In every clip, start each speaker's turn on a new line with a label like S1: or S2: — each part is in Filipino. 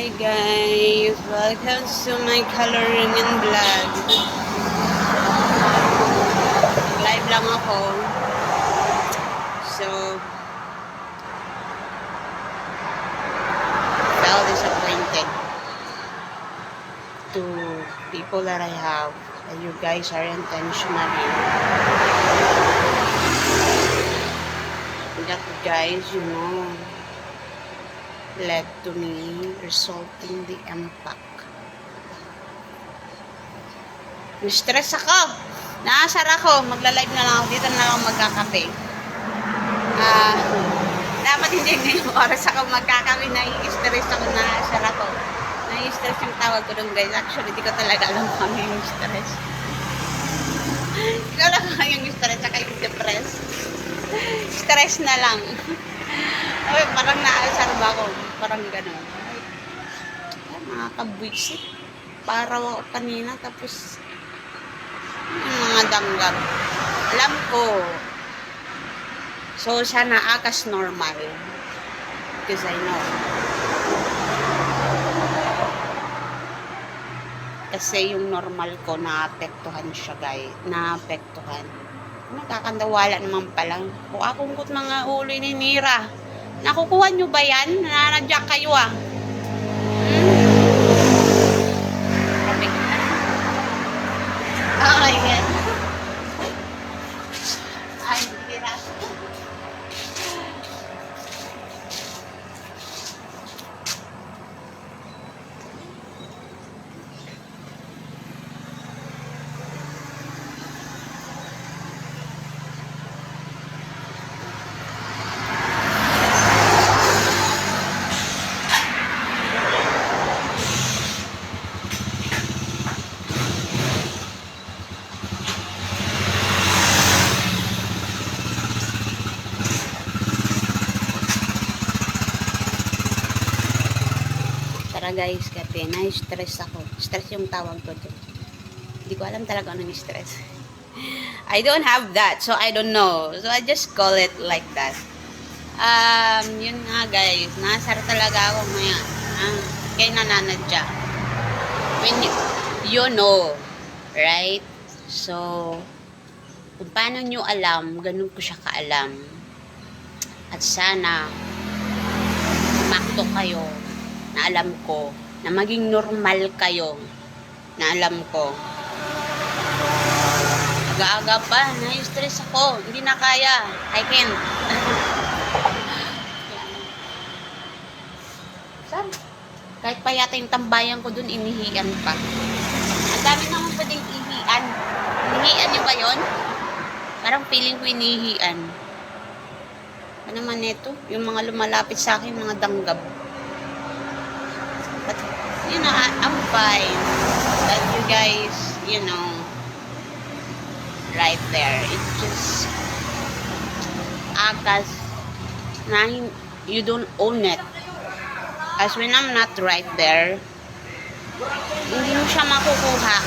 S1: Hi guys, welcome to my coloring and vlog. Live lang ako. So, felt disappointed to people that I have. And you guys are intentionally. That guys, led to me resulting the impact. Na-stress ako. Naasar ako. Magla-live na lang ako. Dito na lang ako magkakape. Dapat hindi ngayong oras ako magkakape. Nai-stress ako. Naasar ako. Nai-stress yung tawag ko dun guys. Actually, di ko talaga alam kung ano yung stress. Di ko alam kung ano yung stress. Saka yung depress. Stress na lang. Ay, parang naasar ba ako? Parang gano'n. Ay, nakakabwisit. Paraw ako kanina, tapos yung mga danggap. Alam ko. So, sana akas normal. Because I know. Kasi yung normal ko, naapektuhan siya, guys. Naapektuhan. Nakakandawala naman pala. Kung akong mga ulo ininira. Nakukuha nyo ba yan? Nananadyak kayo ah. Oh my God. Ay, hirap. Tara guys, kasi na-stress ako. Stress yung tawag ko dyan. Hindi ko alam talaga anong stress. I don't have that, so I don't know. So I just call it like that. Yun nga guys, nasar talaga ako ngayon. Kay nananadya. When you know, right? So, kung paano nyo alam, ganun ko siya kaalam. At sana, makto kayo na alam ko, na maging normal kayo, na alam ko. Aga-aga pa, na-stress ako, hindi na kaya, I can't. Saan? Kahit pa yata yung tambayan ko dun, inihian pa. Ang dami naman pwedeng ihian. Inihian nyo ba yun? Parang feeling ko inihian. Ano naman ito? Yung mga lumalapit sa akin, mga danggab. But, I'm fine. But you guys, right there. It's just, akas, na you don't own it. As when I'm not right there, hindi mo siya makukuha.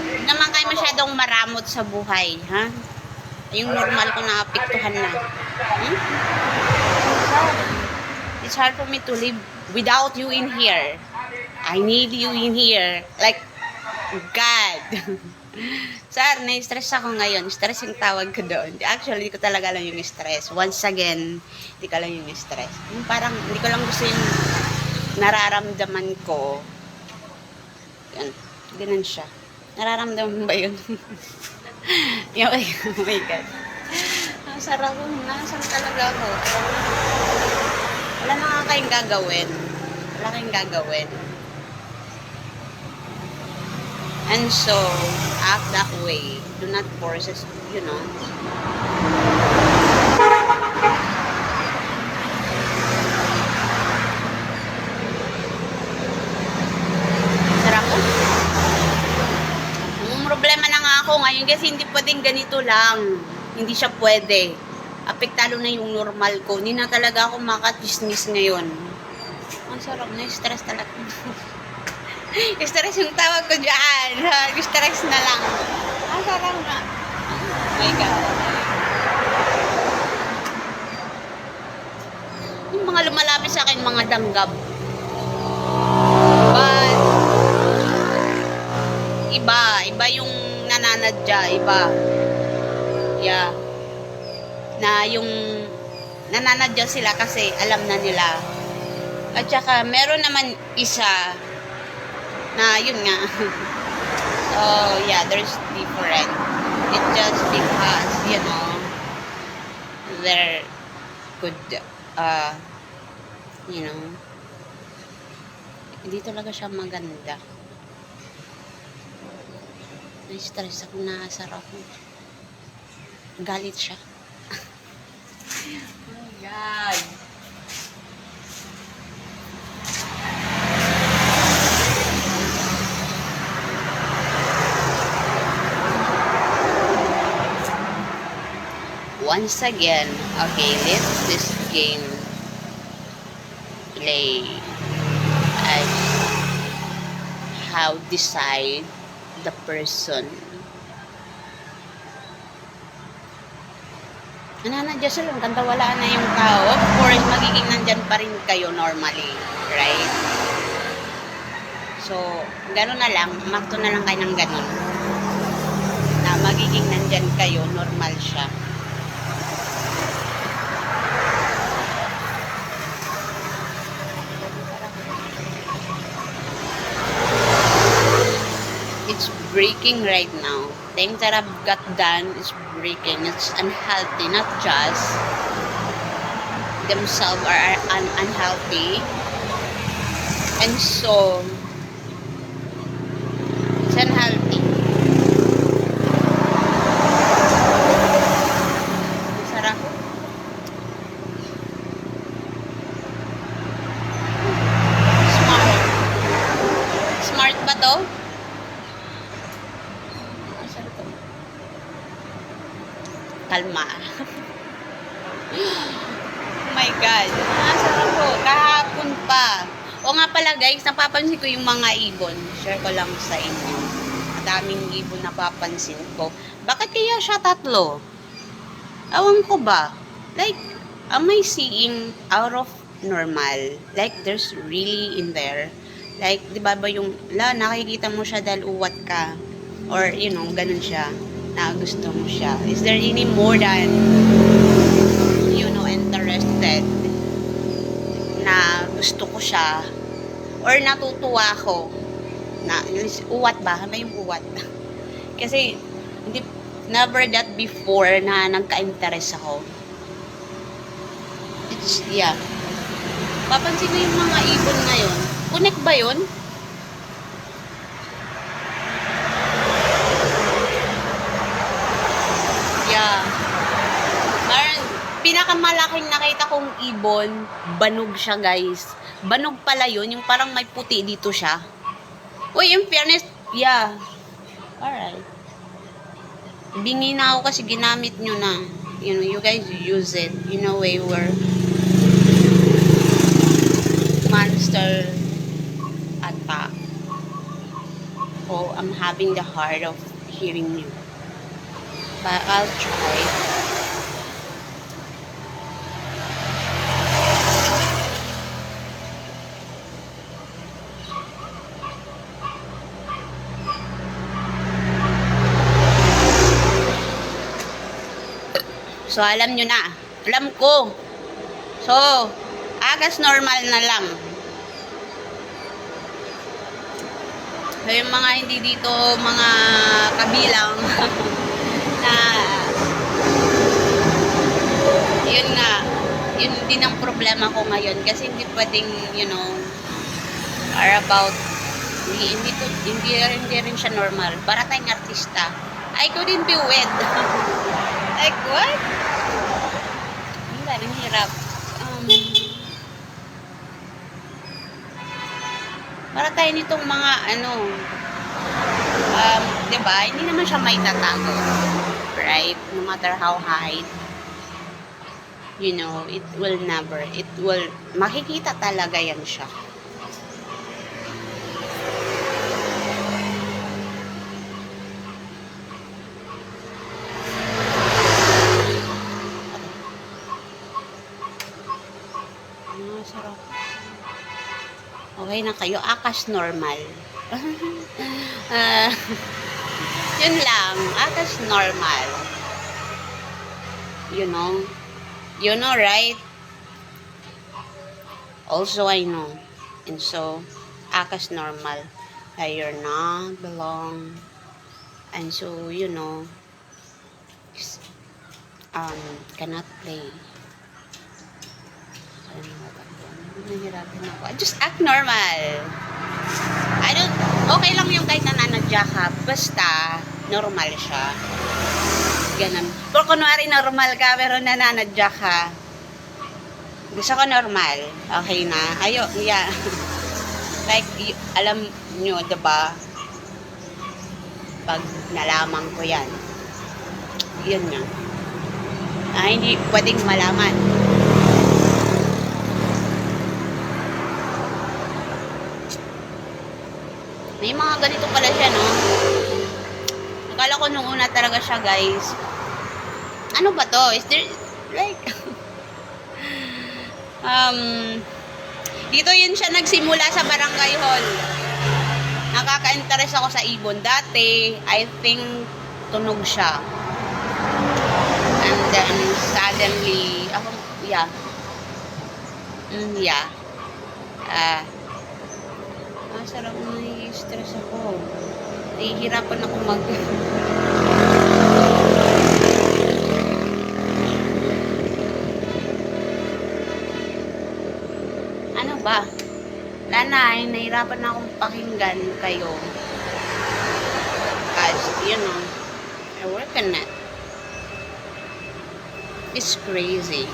S1: Hindi naman kayo masyadong maramot sa buhay, ha? Yung normal ko na apektuhan na. It's hard for me to live without you in here. I need you in here. Like, God. Sir, na-stress ako ngayon. Stress yung tawag ko doon. Actually, di ko talaga alam yung stress. Once again, di ko alam yung stress. Yung parang, hindi ko lang gusto yung nararamdaman ko. Yan. Ganun siya. Nararamdaman ba yun? Oh my God. Nasar ako. Nasar talaga ako. Wala na nga kayong gagawin. Wala kayong gagawin. And so, act that way. Do not force it, Sarap ko. Ang problema na nga ako ngayon kasi hindi pwedeng ganito lang. Hindi siya pwede. Apektado na yung normal ko. Hindi na talaga ako makatismis ngayon. Ang sarap na, stress talaga. Stress yung tawag ko dyan. Stress na lang. Ang sarap na. Oh my God. lumalapit sa akin mga danggab. But, iba yung nananadya, iba. Yeah. Na yung nananadya sila kasi alam na nila. At saka, meron naman isa na yun nga. So, yeah, there's different. It's just because, you know, they're good, you know, hindi talaga siya maganda. Na-stress ako, naasar ako. Galit siya. Oh my God. Once again, okay, let's this game play as how decide the person. Nananadya sila, kanta wala na yung tao. Of course, magiging nandyan pa rin kayo normally, right? So, gano'n na lang, makto na lang kayo ng gano'n. Na magiging nandyan kayo, normal siya. It's breaking right now. Things that I've got done is breaking. It's unhealthy, not just themselves are unhealthy. And so, it's unhealthy. Masarap. Smart. Smart ba to? Kalma. Oh my God. Nasarap ko. Kahapon pa. O nga pala guys, napapansin ko yung mga ibon. Share ko lang sa inyo. Madaming ibon napapansin ko. Bakit kaya siya tatlo? Awan ko ba? Like, am I seeing out of normal? Like, there's really in there. Like, di ba yung, nakikita mo siya dahil uwat ka. Or, you know, ganun siya. Na gusto mo siya. Is there any more than, you know, interested na gusto ko siya or natutuwa ako na uwat ba? May yung uwat. Kasi hindi, never that before na nagka-interest ako. It's, yeah. Papansin ko yung mga ibon ngayon. Connect ba yun? Yeah. Pinakamalaking nakita kong ibon, banog siya guys. Banog pala yun, yung parang may puti dito siya. Uy, in fairness, yeah. Alright. Bingi na ako kasi ginamit nyo na. You know, you guys use it in a way where monster attack. Oh, I'm having the heart of hearing you. But I'll try. So, alam nyo na. Alam ko. So, agas normal na lang. So, yung mga hindi dito, mga kabilang, na, yun nga, yun din ang problema ko ngayon. Kasi hindi pwedeng, you know, are about, hindi rin siya normal. Para tayong artista. I couldn't do it. Like, what? Ang hirap. Para tayo nitong mga, diba? Hindi naman siya may tatago. Right? No matter how high, you know, it will, makikita talaga yan siya. Okay na kayo, akas normal. Ah, yun lang, akas normal. You know, right? Also, I know. And so, akas normal. That you're not belong. And so, cannot play. Nahihirapan ako. Just act normal. Okay lang yung kahit nananadya ka. Basta, normal siya. Ganun. Pero kunwari normal ka, pero nananadya ka. Gusto ko normal. Okay na. Yeah. Like, alam nyo, diba? Pag nalaman ko yan. Yun nga. Hindi pwedeng malaman. May mga ganito pala siya, no? Akala ko nung una talaga siya, guys. Ano ba to? Is there, like, dito yun siya nagsimula sa barangay hall. Nakaka-interest ako sa ibon. Dati, I think, tunog siya. And then, suddenly, sarap na i-stress ako. Nahihirapan ako ano ba? Nanay, nahihirapan na akong pakinggan kayo. Because, I work on it. It's crazy.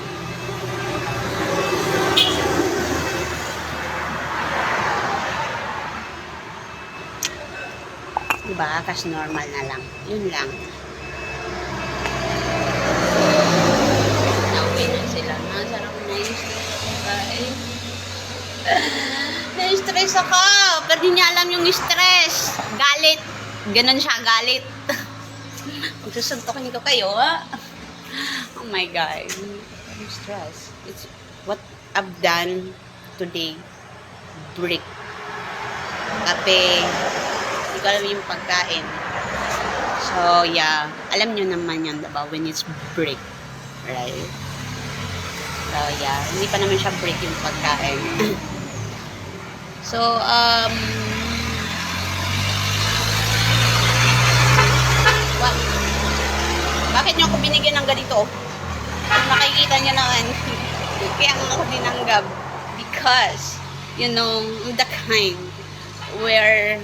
S1: Diba? Kasi normal na lang. Yun lang. Nauwi na sila. Nasarap na yung stress. Na-stress ako. Pero di niya alam yung stress. Galit. Ganon siya, galit. Magsusuntokin ko kayo, ha? Oh my God. I'm stressed. It's what I've done today. Break. Kape. Hindi ko alam yung pagkain. So, yeah. Alam nyo naman yan, diba? When it's break. Right? So, yeah. Hindi pa naman siya break yung pagkain. So, what? Bakit nyo ako binigyan ng ganito? Nakikita nyo naman. Kaya nga ako dinanggap. Because, the kind where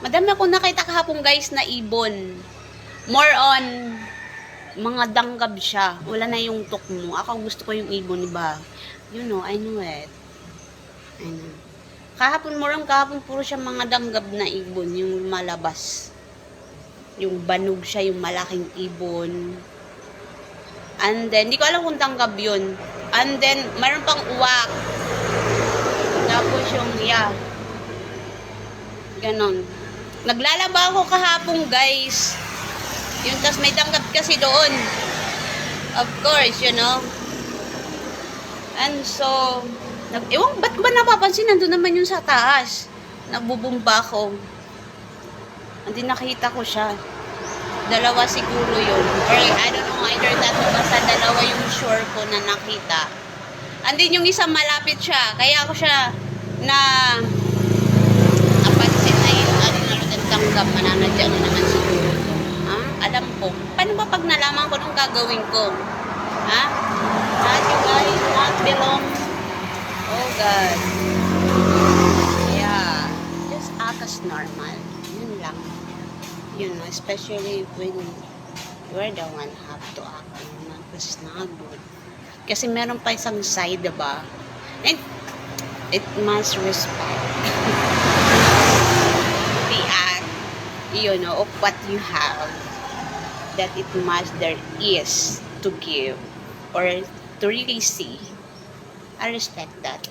S1: madami akong nakita kahapon, guys, na ibon. More on mga danggab siya. Wala na yung tukmo. Ako gusto ko yung ibon, diba? I know it. I know. Kahapon puro siya mga danggab na ibon, yung malabas. Yung banog siya, yung malaking ibon. And then, di ko alam kung danggab yun. And then, mayroon pang uwak. Tapos yung, ganon. Naglalaba ako kahapon, guys. Yun, tas may danggab kasi doon. Of course, And so, ba't ba napapansin? Nandun naman yun sa taas. Nagbubumba ko. Hindi nakita ko siya. Dalawa siguro yun. Or I don't know, either tatlo, basta dalawa yung sure ko na nakita. Andin yung isa malapit siya. Kaya ako siya napansin na yun. Tanggap, mananadya na naman siguro. Alam ko. Paano ba pag nalaman ko nung gagawin ko? Not you guys, not belong. Oh God. Yeah. Just act as normal. Yun lang. Especially when you're the one have to act normal. It's not good. Kasi meron pa isang side, diba? And it must respect. The act, of what you have. That it must, there is to give. Or to really see. I respect that.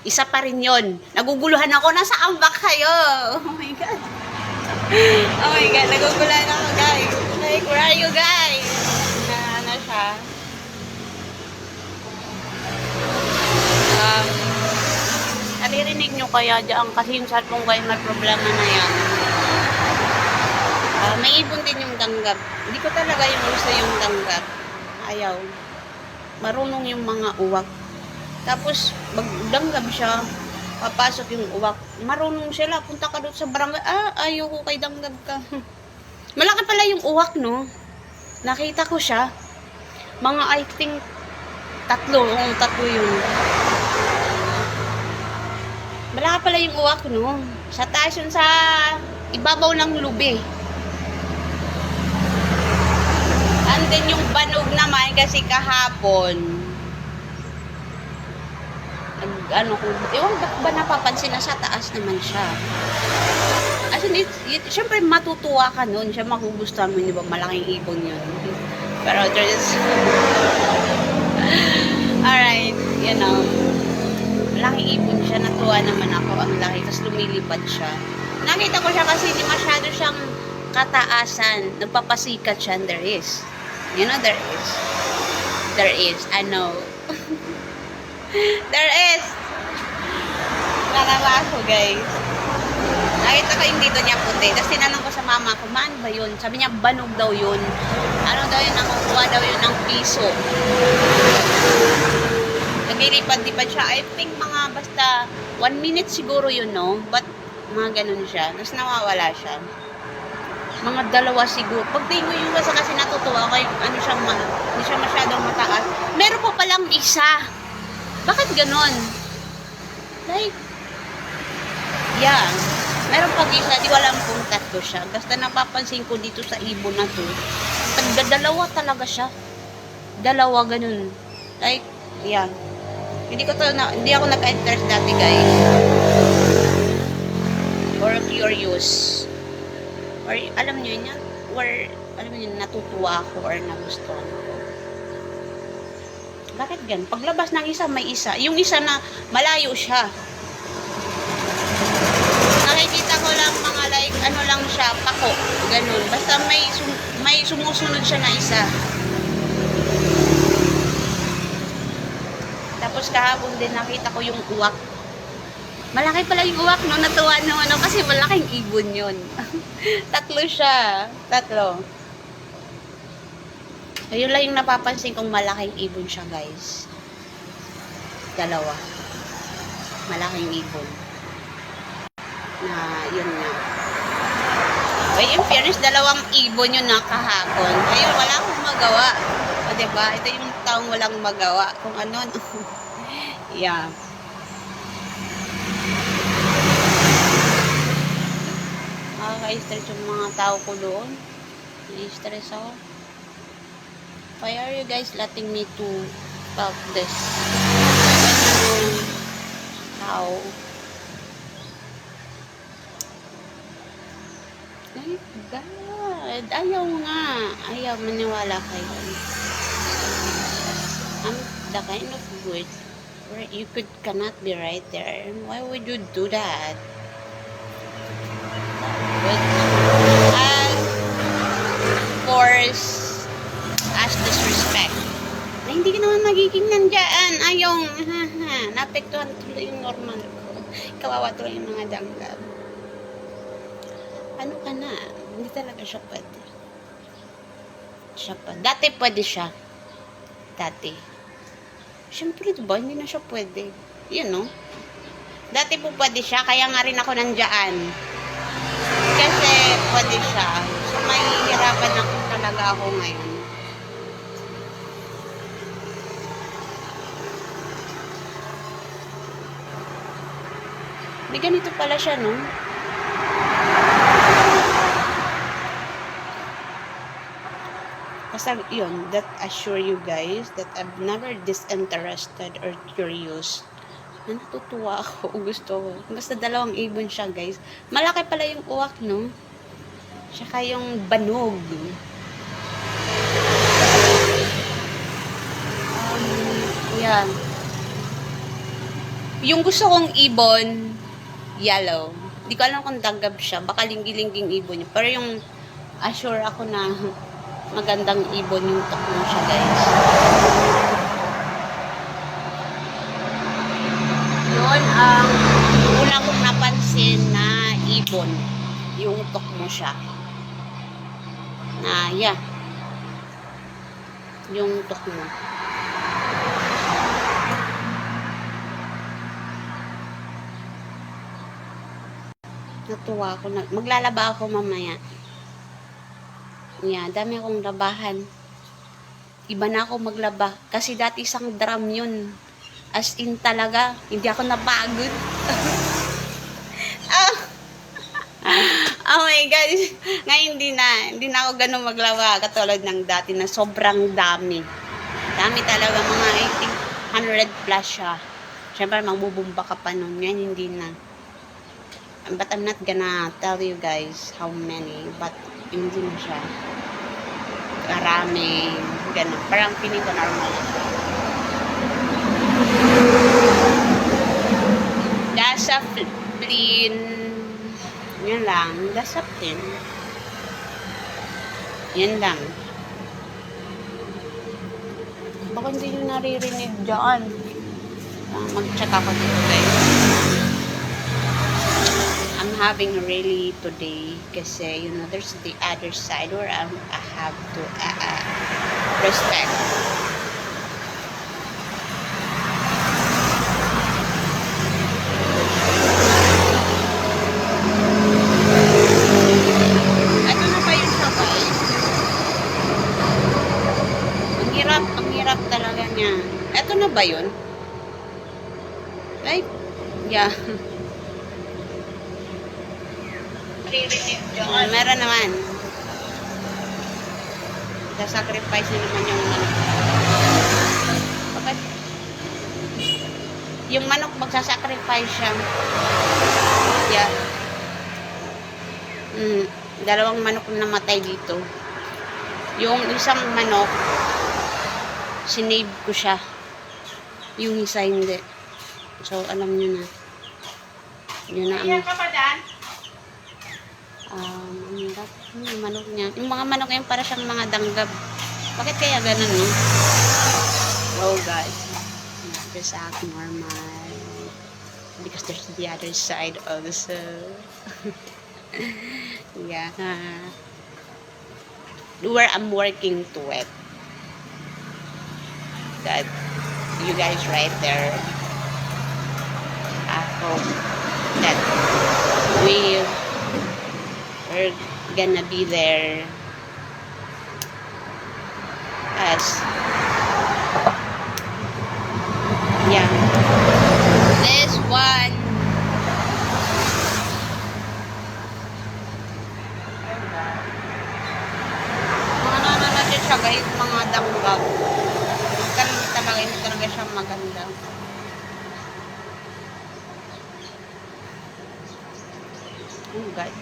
S1: Isa pa rin yun. Naguguluhan ako. Nasaan ba kayo? Oh my God. Oh my God. Naguguluhan ako, guys. Like, where are you guys? Ano siya? Um, naririnig nyo kaya dyan kasi yung cellphone ko ay may problema na yan. May ibon din yung danggab. Hindi ko talaga yung gusto yung danggab. Ayaw. Marunong yung mga uwak. Tapos, magdanggab siya, papasok yung uwak. Marunong sila, punta ka doon sa barangay. Ayoko kay danggab ka. Malaki pala yung uwak, no? Nakita ko siya. Mga, I think, tatlo yun. Malaki pala yung uwak, no? Sa taas yun sa ibabaw ng lubi. And then yung banog naman, kasi kahapon, ewan ba napapansin na sa taas naman siya. As in, syempre matutuwa ka nun. Siya magugustuhan mo, di ba? Malaking ibon yun. Pero there's alright, you know, malaking ibon siya. Natuwa naman ako. Ang laki. Tapos lumilipad siya. Nakita ko siya kasi hindi masyado siyang kataasan. Nagpapasikat siya. And there is. You know, there is. There is. I know. There is. Nalawa ako, guys. Nakita ko yung dito niya puti. Tapos tinanong ko sa mama ko, maan ba yun? Sabi niya, banog daw yun. Ano daw yun? Nakukuha daw yun ng piso. Naglilipad-lipad siya. I think mga basta 1 minute siguro yun, no? But mga ganun siya. Tapos nawawala siya. Mga 2 siguro. Pagtingin yung kasi natutuwa ko yung ano siya, hindi siya masyadong mataas. Meron po palang isa. Bakit ganon? Like, yeah. Meron pag isa, di ko alam kung tatlo siya. Basta napapansin ko dito sa ibon na to, tagdadalawa talaga siya. 2, ganun. Like, yeah. Hindi ako nag-interest dati, guys. Or curious. Or, alam nyo yun, or, alam nyo, natutuwa ako or nagustuhan ako. Bakit gan? Paglabas ng isa, may isa. Yung isa na malayo siya. Nakikita ko lang mga like, ano lang siya, pako. Ganun. Basta may sumusunod siya na isa. Tapos kahapon din nakita ko yung uwak. Malaki pala yung uwak, no? Natuwa naman ako kasi malaking ibon yun. 3 siya. 3. Ayun lang yung napapansin kong malaking ibon siya, guys. 2. Malaking ibon. Na, yun nga. Ay, in fairness, 2 ibon yun na kahapon. Ayun, wala akong magawa. O, diba? Ito yung taong walang magawa. Kung ano, no? Yeah. Nakaka-stress yung mga tao ko doon. Na-stress ako. Why are you guys letting me to talk this? How? My God! Ayaw nga. Ayaw maniwala kayo. I'm the kind of good where you cannot be right there. Why would you do that? But, of course, as disrespect. Ay, hindi ka naman magiging nandyan. Ayaw, napektuhan tuloy yung normal ko. Kawawa tuloy yung mga danggab. Ano ka na? Hindi talaga siya pwede. Dati pwede siya. Dati. Siyempre, diba? Hindi na siya pwede. Yun, no? Dati po pwede siya, kaya nga rin ako nandyan. Kasi pwede siya. So, mahihirapan ako talaga ako ngayon. May ganito pala siya, no? Basta yun, that assure you guys that I've never disinterested or curious. Natutuwa ako, gusto ko. Basta 2 ibon siya, guys. Malaki pala yung uwak, no? Tsaka yung banog. Yeah. Yung gusto kong ibon, yellow. Hindi ko alam kung danggab siya. Baka linggi-lingging ibon yun. Pero yung assure ako na magandang ibon yung tukmo siya, guys. Ngayon, ang una kong napansin na ibon, yung utok mo siya. Na, yeah. Yung utok mo. Natuwa ako. Maglalaba ako mamaya. Yeah, dami akong labahan. Iba na ako maglaba. Kasi dati isang drum yun. As in talaga, hindi ako napagod. Oh. Oh my God. Ngayon hindi na ako ganun maglaba. Katulad ng dati na sobrang dami. Dami talaga, mga 100 plus siya. Siyempre, magbubumba ka pa nun. Ngayon, hindi na. But I'm not gonna tell you guys how many. But, hindi na siya. Marami. Ganun. Parang piling ko normal na siya. Dasapin. Yan lang. Dasapin. Yan lang. Baka hindi nyo naririnig dyan. Mag-check ako dito guys. I'm having really today kasi you know there's the other side where I have to respect. Ito na ba yung sabay? Ang hirap talaga niya. Ito na ba yun? Ay, yeah. Meron naman. Sasacrifice na naman yung manok. Bakit? Yung manok magsasacrifice siya. Yeah. Dalawang manok na namatay dito. Yung isang manok, sinave ko siya. Yung isa hindi. So, alam nyo na. Yun na ang... yung manok niya. Yung mga manok ngayon para siyang mga danggab. Bakit kaya ganun, no? Oh, guys. Just act normal. Because there's the other side also. Yeah. Where I'm working to it. That you guys right there. I hope that we're gonna be there as yeah this one ano natin siya guys, mga danggab talaga, hindi talaga siya maganda. Oh God.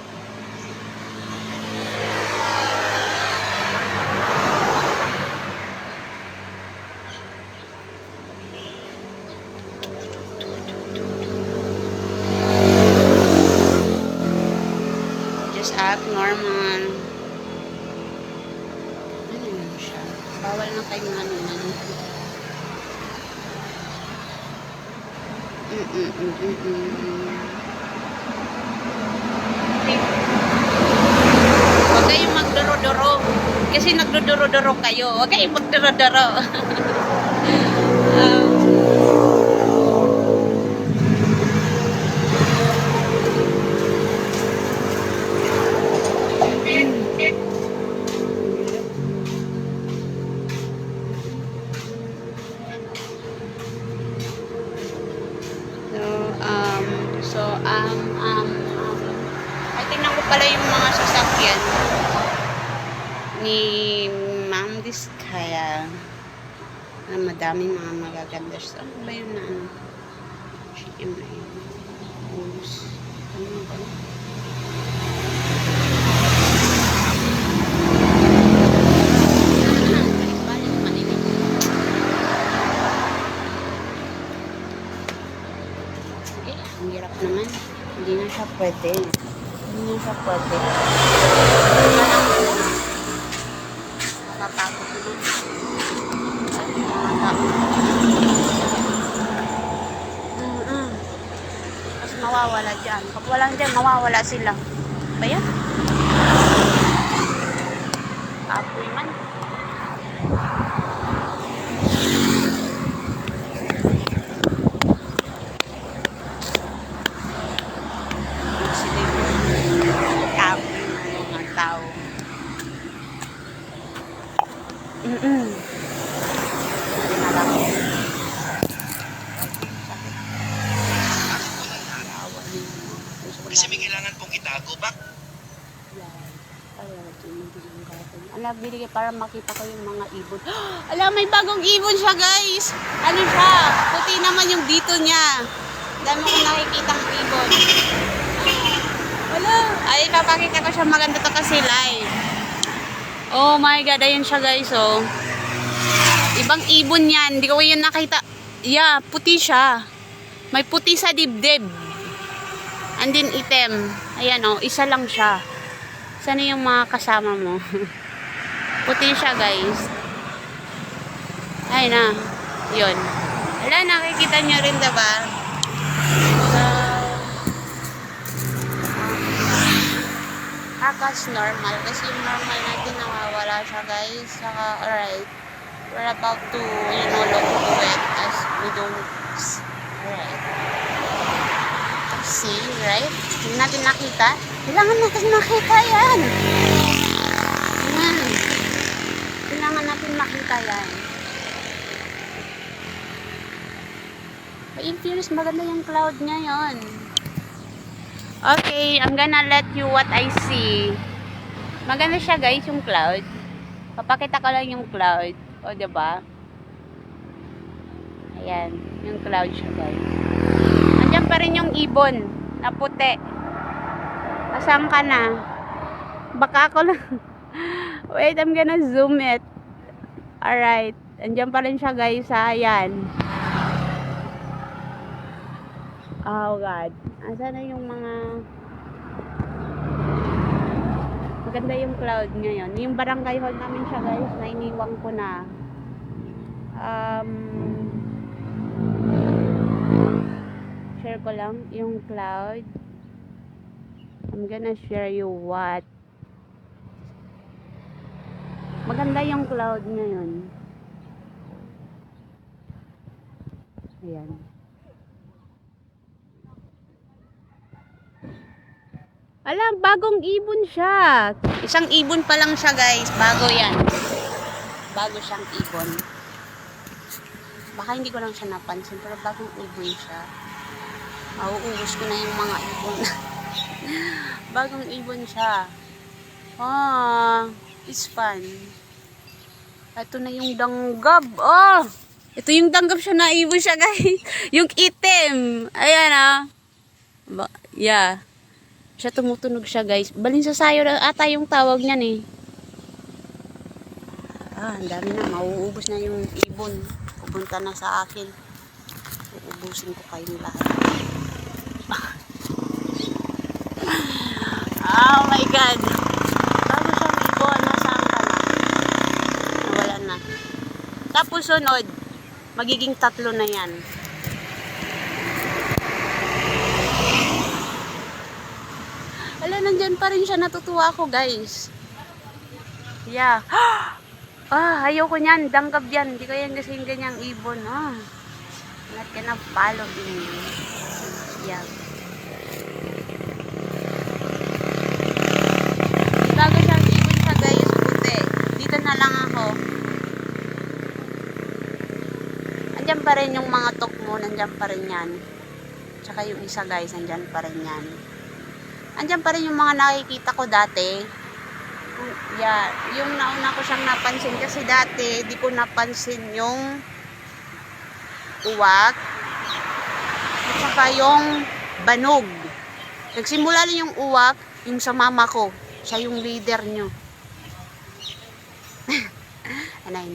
S1: Just act normal. Ano yun siya? Bawal na kayo ano yan. Huwag kayong magduro-duro. Kasi nagduduro-duro kayo. Huwag kayong magduro-duro. Ay, tingnan ko pala yung mga sasakyan ni Ma'am Diskaya na madaming mga magaganda. So, ano ba yun na ano? Yun na yun. Ano ba? Ang hirap naman. Hindi na siya pwede. Hindi na siya pwede. Nakapagod naman. nawawala dyan. Pag walang dyan, mawawala sila. Ba yan? Apoy man. Sila yung apoy ng mga tao.
S2: Kasi may kailangan pong itago ba?
S1: Ala, binigay para makita ko yung mga ibon. Ala, may bagong ibon siya, guys. Ano siya? Puti naman yung dito niya. Dami ko nakikitang ibon. Wala. Ay, papakita ko siya. Maganda to kasi live. Oh my God, ayun siya, guys, oh. Ibang ibon yan. Hindi ko yun nakita. Yeah, puti siya. May puti sa dibdib. And then item. Ayan, oh. Isa lang siya. Sana yung mga kasama mo? Puti siya, guys. Ay na. Yun. Wala, nakikita nyo rin, diba? Akas normal. Kasi yung normal natin nawawala siya, guys. Saka, alright. We're about to, look to it as we don't. Alright. See, right? Hindi natin nakita. Kailangan natin makita yan. Yan. Kailangan natin makita yan. In fairness, maganda yung cloud ngayon. Okay, I'm gonna let you what I see. Maganda siya, guys, yung cloud. Papakita ko lang yung cloud. O, diba? Ayan, yung cloud siya, guys. Andiyan pa rin yung ibon na puti. Asan ka na? Baka ako lang. Wait, I'm gonna zoom it. Alright. Andiyan pa rin siya, guys. Ayan. Oh, God. Asan na yung mga... Maganda yung cloud ngayon. Yung barangay hall namin siya, guys. Na iniwang ko na. Share ko lang yung cloud. I'm gonna share you what. Maganda yung cloud ngayon. Ayan. Alam, bagong ibon siya. Isang ibon pa lang siya, guys. Bago yan. Bago siyang ibon. Baka hindi ko lang siya napansin, pero bagong ibon siya. Mauubos ko na yung mga ibon. Bagong ibon siya. It's fun. Ito na yung danggab. Ito yung danggab siya, na ibon siya, guys. Yung itim. Ayan, yeah. Siya tumutunog siya, guys. Balinsasayo na ata yung tawag niyan, eh. Ang dami na. Mauubos na yung ibon. Pupunta na sa akin. Uubusin ko kayo lahat. Oh my God. Bago siyang ibon. Nasaan ka na? Nawala na. Tapos sunod, magiging 3 na yan. Ala, nandyan pa rin siya. Natutuwa ako, guys. Yeah. Ayaw ko niyan. Danggab yan. Hindi ko yan kasi yung ganyang ibon. Not gonna follow in. Yeah. Bago siyang ibon siya, guys. Puti. Dito na lang ako. Nandyan pa rin yung mga tokmo. Nandyan pa rin yan. Tsaka yung isa, guys. Nandyan pa rin yan. Andyan pa rin yung mga nakikita ko dati. Yeah, yung nauna ko siyang napansin kasi dati di ko napansin yung uwak at saka yung banog. Nagsimula lang yung uwak, yung sa mama ko. Siya yung leader nyo. And I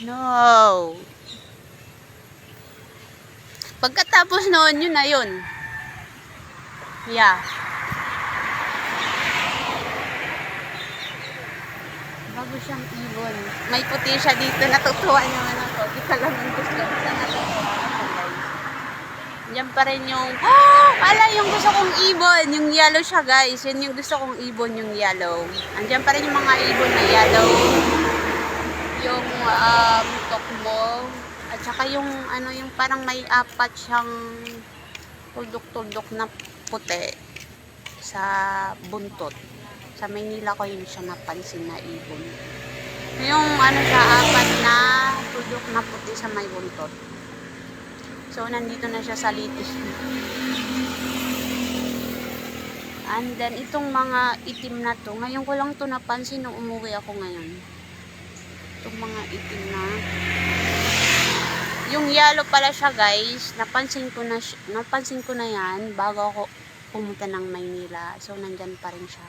S1: know. Pagkatapos noon, yun na yun. Yeah. Bago siyang ibon. May puti siya dito. Natutuwa naman ako. Di ka lang ang gusto. Sana natutuwa ako, guys. Diyan pa rin yung, ala, yung gusto kong ibon, yung yellow siya guys. Yun yung gusto kong ibon, yung yellow. Andiyan pa rin yung mga ibon na yellow. Yung tokmo. At saka yung, ano, yung parang may apat siyang tuldok-tuldok na puti sa buntot. Sa Maynila ko yun siya napansin na ibon. Yung ano siya, apat na tuldok na puti sa may buntot. So, nandito na siya sa litis. And then, itong mga itim na to, ngayon ko lang to napansin nung umuwi ako ngayon. Itong mga itim na. Yung yellow pala siya guys, napansin ko na yan bago ako pumunta ng Maynila. So, nandyan pa rin siya.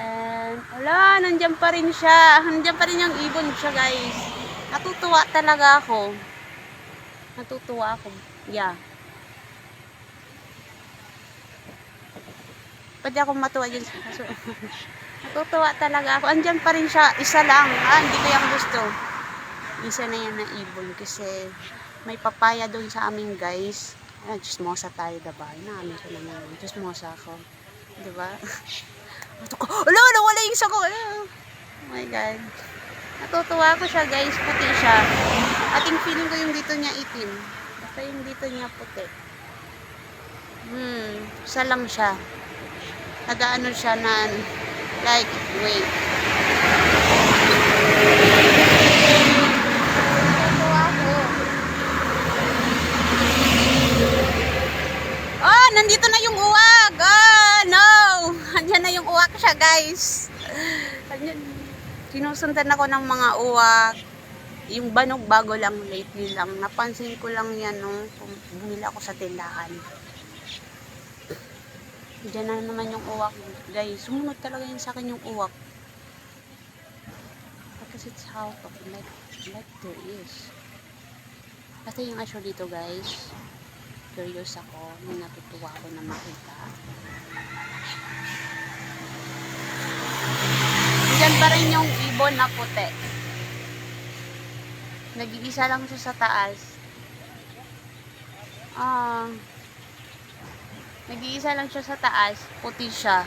S1: And, wala, nandyan pa rin siya. Nandyan pa rin yung ibon siya guys. Natutuwa talaga ako. Natutuwa ako. Yeah. Pwede akong matuwa dyan. Natutuwa talaga ako. Andyan pa rin siya. Isa lang. Hindi ko yung gusto. Isa na yan na ibon. Kasi may papaya doon sa amin guys. Chismosa tayo, diba? Inaamin ko naman. Chismosa ako. Diba? Wala, wala yung isa ko. Oh my God. Natutuwa ko siya guys. Puti siya. Ating feeling ko yung dito niya itim. Basta yung dito niya puti. Isa lang siya. Nagaano siya na like, wait. Natutuwa ko. Oh, nandito na yung uwag. Oh, no. Andyan na yung uwag siya guys. Andyan. Sinusundan ako ng mga uwag. Yung banog bago lang, lately lang. Napansin ko lang yan nung bumili ako sa tindahan. Diyan na naman yung uwak. Guys, sumunod talaga yun sa akin yung uwak. Because it's how like there is. Kasi yung asyo dito guys, curious ako. May natutuwa ako na makita. Diyan pa rin yung ibon na puti. Nag-iisa lang siya sa taas. Nag-iisa lang siya sa taas. Puti siya.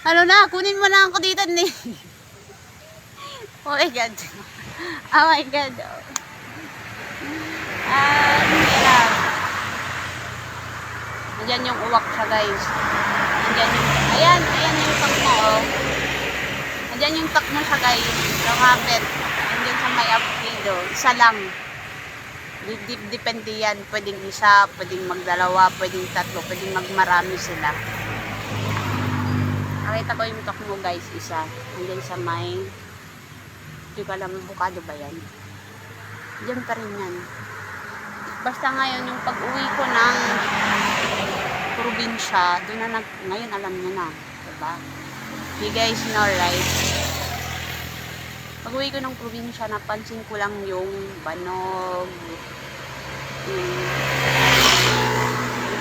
S1: Ano na? Kunin mo na ako dito ni. Oh my God. Oh my God. Hirap. Andyan yung uwak siya guys. Andyan yung, ayan yung takmo oh. Andyan yung takmo siya guys. Lumapit. Andyan sa may apelido. Isa lang. Depende yan. Pwedeng isa, pwedeng magdalawa, pwedeng tatlo, pwedeng magmarami sila. Nakita ko yung takmo guys, isa. Andyan sa may, hindi ko alam, bukado ba yan? Diyan pa rin yan. Basta ngayon, yung pag-uwi ko ng probinsya, doon na ngayon alam nyo na. Diba? You guys know, right? Pag-uwi ko ng probinsya, napansin ko lang yung banog, yung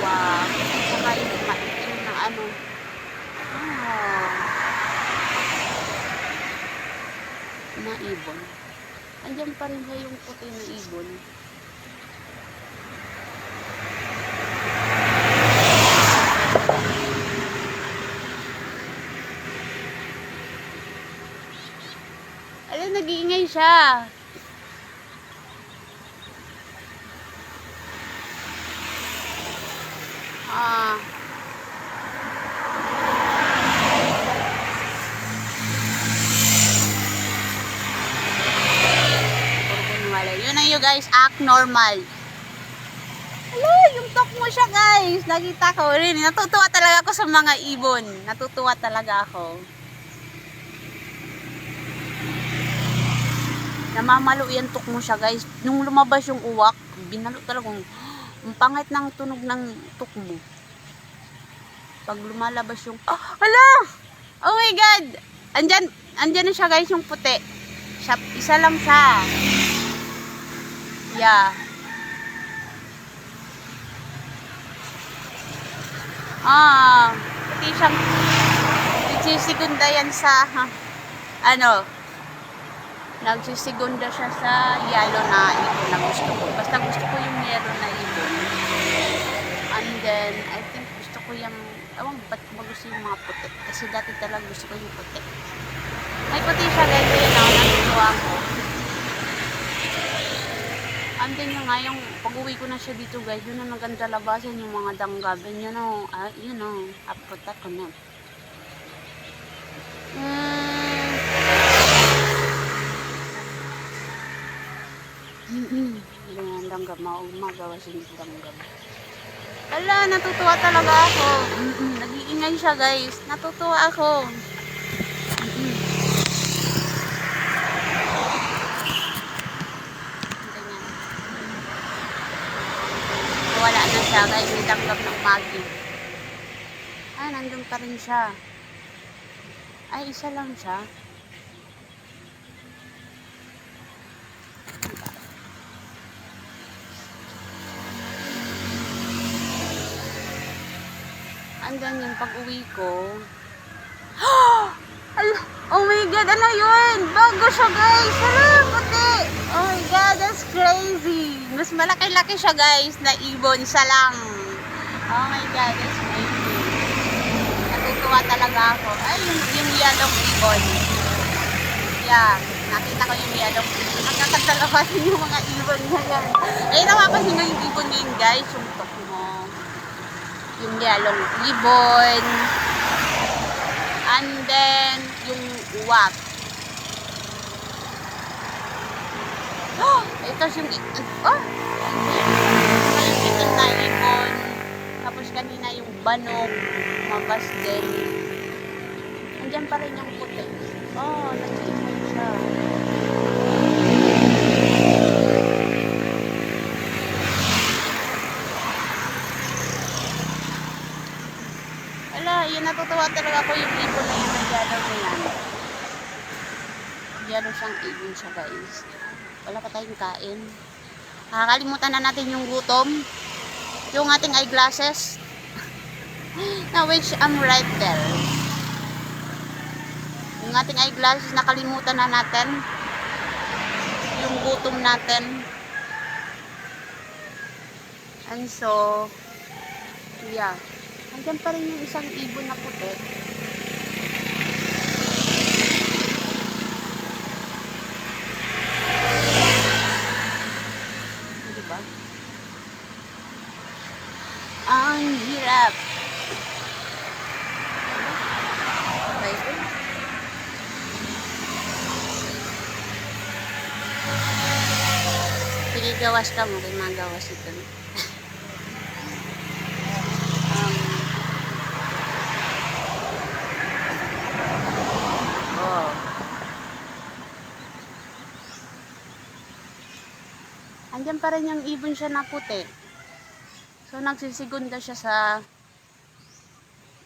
S1: uwak, saka yung maitim na ano. Na ibon. Andiyan pa rin siya yung puti na ibon. Alam, nag-iingay siya. Yun na yun guys, act normal. Hello, yung talk mo siya guys. Nakita ko rin. Natutuwa talaga ako sa mga ibon. Natutuwa talaga ako. Namamalo yan tok mo siya guys. Nung lumabas yung uwak, binalo talaga. Ang pangit ng tunog ng tok mo. Pag lumalabas yung, hala! Oh my God! Andyan na siya guys, yung puti. Isa lang siya. Yeah. puti siyang nagsisigunda yan sa, ano, nagsisigunda siya sa yellow na ibon na gusto ko. Basta gusto ko yung yellow na ibon. And then, I think gusto ko yung, ewan, ba't ba gusto yung mga puti? Kasi dati talaga gusto ko yung puti. May puti siya guys, yun ako, natutuwa ko. And then yung nga, yung pag-uwi ko na siya dito guys, yun ang maganda labasan yung mga danggab. And you know, aputat ko na. Yung danggab, magawas yung danggab. Ala, natutuwa talaga ako. Nag-iingay siya guys. Natutuwa ako. Ganyan. Wala na siya guys. May danggab ng magi. Ah, nandun pa rin siya. Ay, isa lang siya. And then yung pag-uwi ko, oh my god, ano yun? Bago siya guys. Hala, puti. Oh my god, that's crazy. Mas malaki-laki siya guys na ibon. Isa lang. Oh my god, that's crazy. Natutuwa talaga ako. Ay, yung yellow ibon. Yeah, nakita ko yung yellow ibon. Nakakatalabasin yung mga ibon niya yan. Ay, napapansin nyo yung ibon niya yun guys. Yung tok mo. Yung yellow ibon. And then, yung uwak. Oh! Ito yung oh! Yung itim na ibon. Tapos kanina yung banok. Mabas din. Andiyan pa rin yung puti. Oh, nag-iipon siya. Yun, natutuwa talaga ako yung ibon na yan, nag-yellow na yan. Yellow siyang ibon siya guys. Wala pa tayong kain. Nakakalimutan na natin yung gutom. Yung ating eyeglasses. Na which I'm right there. Yung ating eyeglasses, nakalimutan na natin. Yung gutom natin. And so, yeah. Andiyan pa rin yung isang ibon na puti. Diba? Ang hirap. Okay. Sige, gawas ka mo. Kaya magawas ito. Andiyan pa rin yung ibon siya na puti. So, nagsisigunda siya sa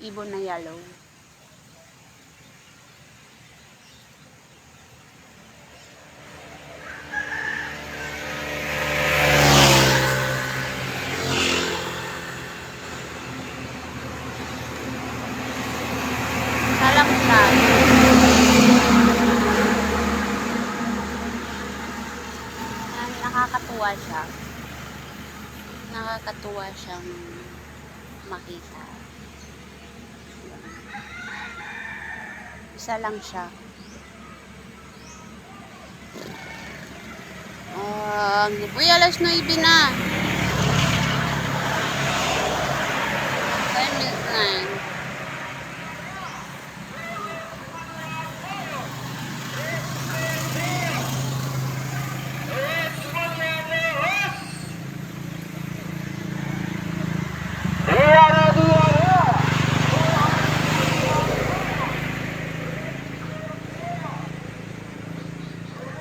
S1: ibon na yellow. Salang siya. Nakakatuwa siya. Nakakatuwa siyang makita. Isa lang siya. Uy, alas 9 na. 9.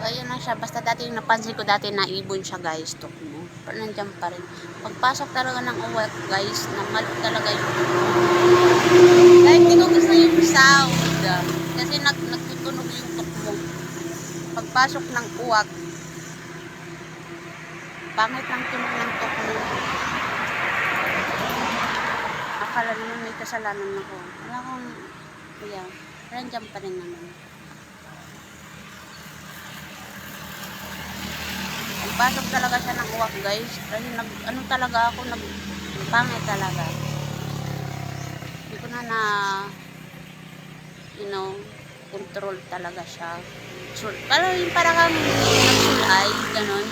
S1: Ayan na siya. Basta dati yung napansin ko dati na ibon siya guys. Tok mo. Pero nandiyan pa rin. Pagpasok talaga ng uwak guys, namalok talaga yung kahit di ko gusto yung sound. Kasi nagtutunog yung tok mo. Pagpasok ng uwak, pangit ang tunog ng tok mo. akala naman may kasalanan ako. Wala akong, yeah, nandiyan pa rin naman. Nagpasok talaga siya ng uwak, guys. Kasi ano talaga ako, pangit talaga. Hindi ko na you know, control talaga siya. So, parang yung parang kang nagsulay, gano'n.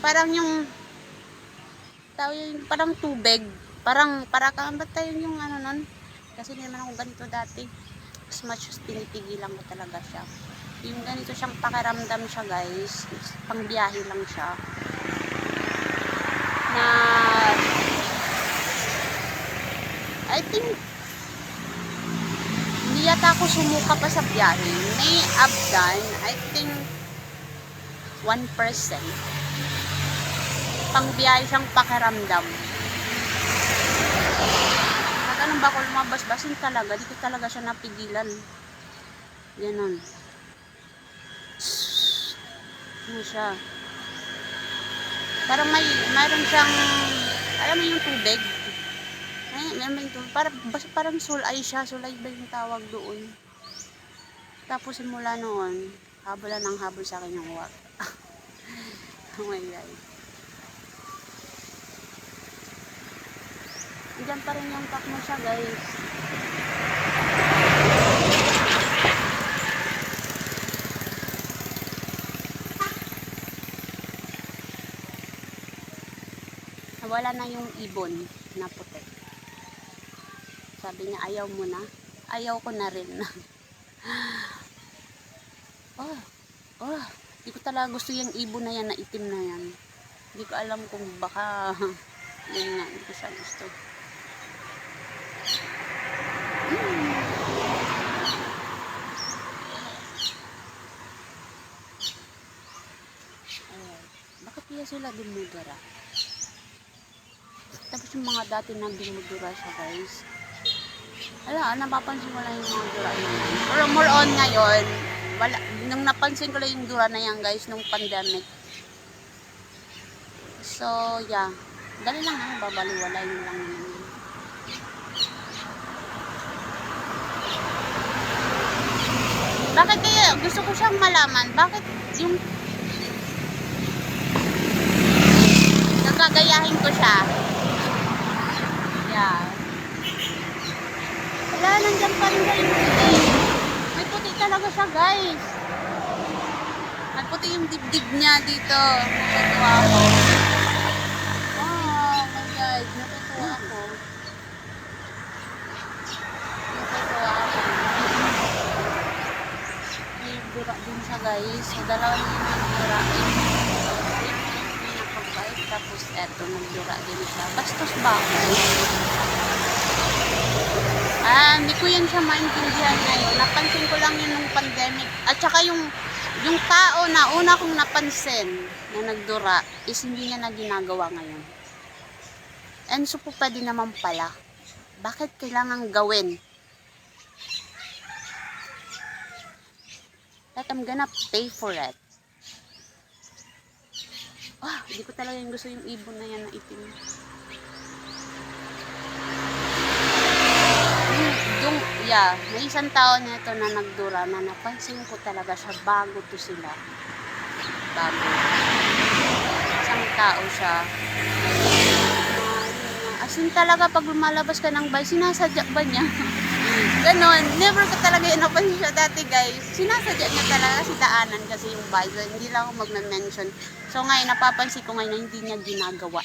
S1: Parang yung parang tubig. Parang ba't tayo yung ano nun? Kasi hindi naman ako ganito dati. As much as pinipigilan ko talaga siya. Yung ganito siyang pakiramdam siya, guys. Pangbiyahe lang siya. Na I think hindi yata ako sumuka pa sa biyahe. May I've done, I think 1%. Pangbiyahe siyang pakiramdam. Ganun ba ako lumabas? Basin talaga. Di ko talaga siya napigilan. Ganon. Ano siya? Parang mayroon siyang, alam mo yung tubig? Parang sulay siya. Sulay ba yung tawag doon? Tapos simula noon, habol ng habol sa akin yung uwak. Oh my God. Diyan pa rin yung pack mo siya, guys. Nawala na yung ibon na puti. Sabi niya, ayaw mo na. Ayaw ko na rin. Hindi ko talaga gusto yung ibon na yan, na itim na yan. Hindi ko alam kung baka yun nga, hindi ko siya gusto. Bakit kaya sila dumudura? Tapos yung mga dati na dumudura siya, guys. Napapansin ko lang yung mga dura na yan. Pero more on ngayon, nung napansin ko lang yung dura na yan, guys, nung pandemic. So, yeah. Dali lang naman, babaliwala yun lang naman. Bakit kaya, gusto ko siyang malaman, bakit yung nagkagayahin ko siya? Yeah. Wala, nandyan pa rin yung puti. May puti talaga siya, guys. May puti yung dibdib niya dito. Natutuwa ako. Oh my God, natutuwa ako. Dura din siya, guys. So, dalawa na yung dura. Nakabite. Tapos, eto, nagdura din siya. Bastos ba ako? Hindi ko yan siya maintindihan ngayon. Napansin ko lang yun nung pandemic. At saka yung tao na una kong napansin na nagdura is hindi niya na ginagawa ngayon. And so, po pwede naman pala. Bakit kailangan gawin? That I'm gonna pay for it. Hindi ko talaga yung gusto yung ibon na yan na itim. May isang tao nito na nagdura na napansin ko talaga siya bago to sila. Bago. Isang tao siya. As in talaga pag lumalabas ka ng bahay, sinasadya ba niya? Ganon. Never ko talaga inapansin siya dati, guys. Sinasadya niya talaga kasi daanan kasi yung bahay. So, hindi lang ako mag-mention. So ngayon, napapansin ko ngayon na hindi niya ginagawa.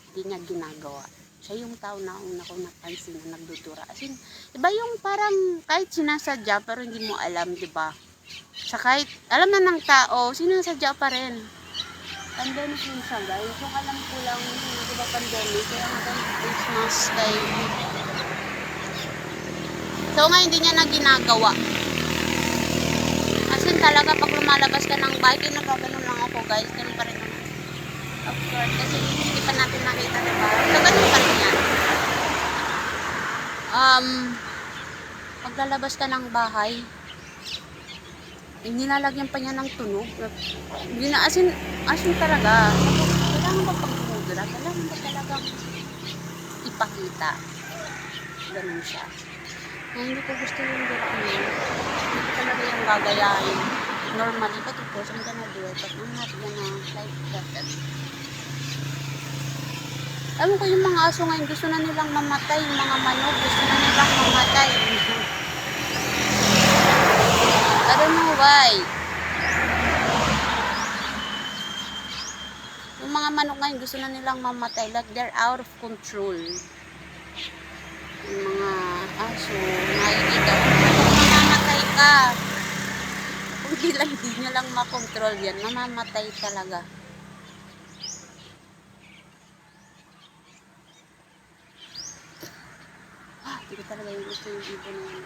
S1: Hindi niya ginagawa. Siya yung tao na una ko napansin na nagdudura. As in, iba yung parang kahit sinasadya pero hindi mo alam, di ba? Sa kahit alam na ng tao, sinasadya pa rin. Pandemic yun siya, guys. Yung alam ko lang, di ba pandemic, kaya mag-face mask kayo. So nga hindi niya na ginagawa. As in talaga pag lumalabas ka ng bahay, nagkaganon lang ako, guys. Ganun pa rin naman. Of course, kasi hindi pa natin nakita, diba? So ganun pa rin yan. Pag lalabas ka ng bahay, nilalagyan pa niya ng tunog. Asin talaga. Kailangan ba pag-pudra? Kailangan ba talagang magpakita. Ganun siya. Kaya hindi ko gusto yung dura niya. Hindi ko talaga yung gagayahin. Normally, but of course, I'm gonna do it. But I'm not gonna like that. Alam ko yung mga aso ngayon, gusto na nilang mamatay. Yung mga manok, gusto na nilang mamatay. I don't know why. Yung mga manok ngayon, gusto na nilang mamatay. Like, they're out of control. Yung mga aso, nakikita ko, mamamatay ka. Kung hindi nyo lang makontrol yan, mamamatay talaga. Hindi ko talaga yung gusto yung ibon na yan.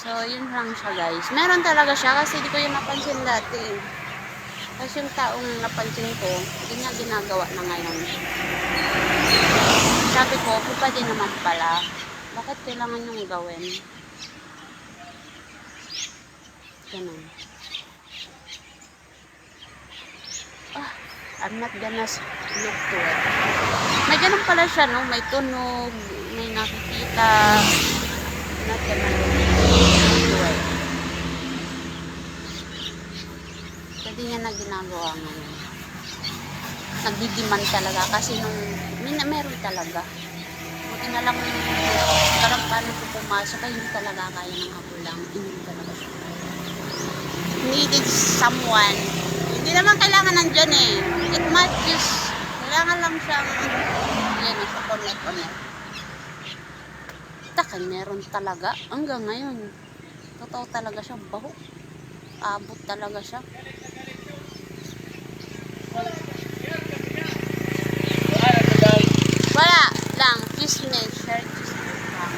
S1: So, yun lang siya guys. Meron talaga siya kasi di ko yung napansin dati. Kasi yung taong napansin ko, hindi niya ginagawa na ngayon. Sabi ko, pwede naman pala. Bakit kailangan yung gawin? Ganun. I'm not gonna look to it. May ganun pala siya, no? May tunog, may nakikita. I'm not gonna look to it. Pwede niya na ginagawa ngayon. Nagdidiman talaga kasi nung meron talaga. Buti na lang parang paano ko pumasok ay hindi talaga kaya ng ako lang. Hindi talaga siya. Needed someone. Hindi naman kailangan nandyan eh. It might just, kailangan lang siyang, yan, connect. Takan, meron talaga. Hanggang ngayon, totoo talaga siya. Baho. Abot talaga siya. Wala lang. Chismis. Share chismis lang.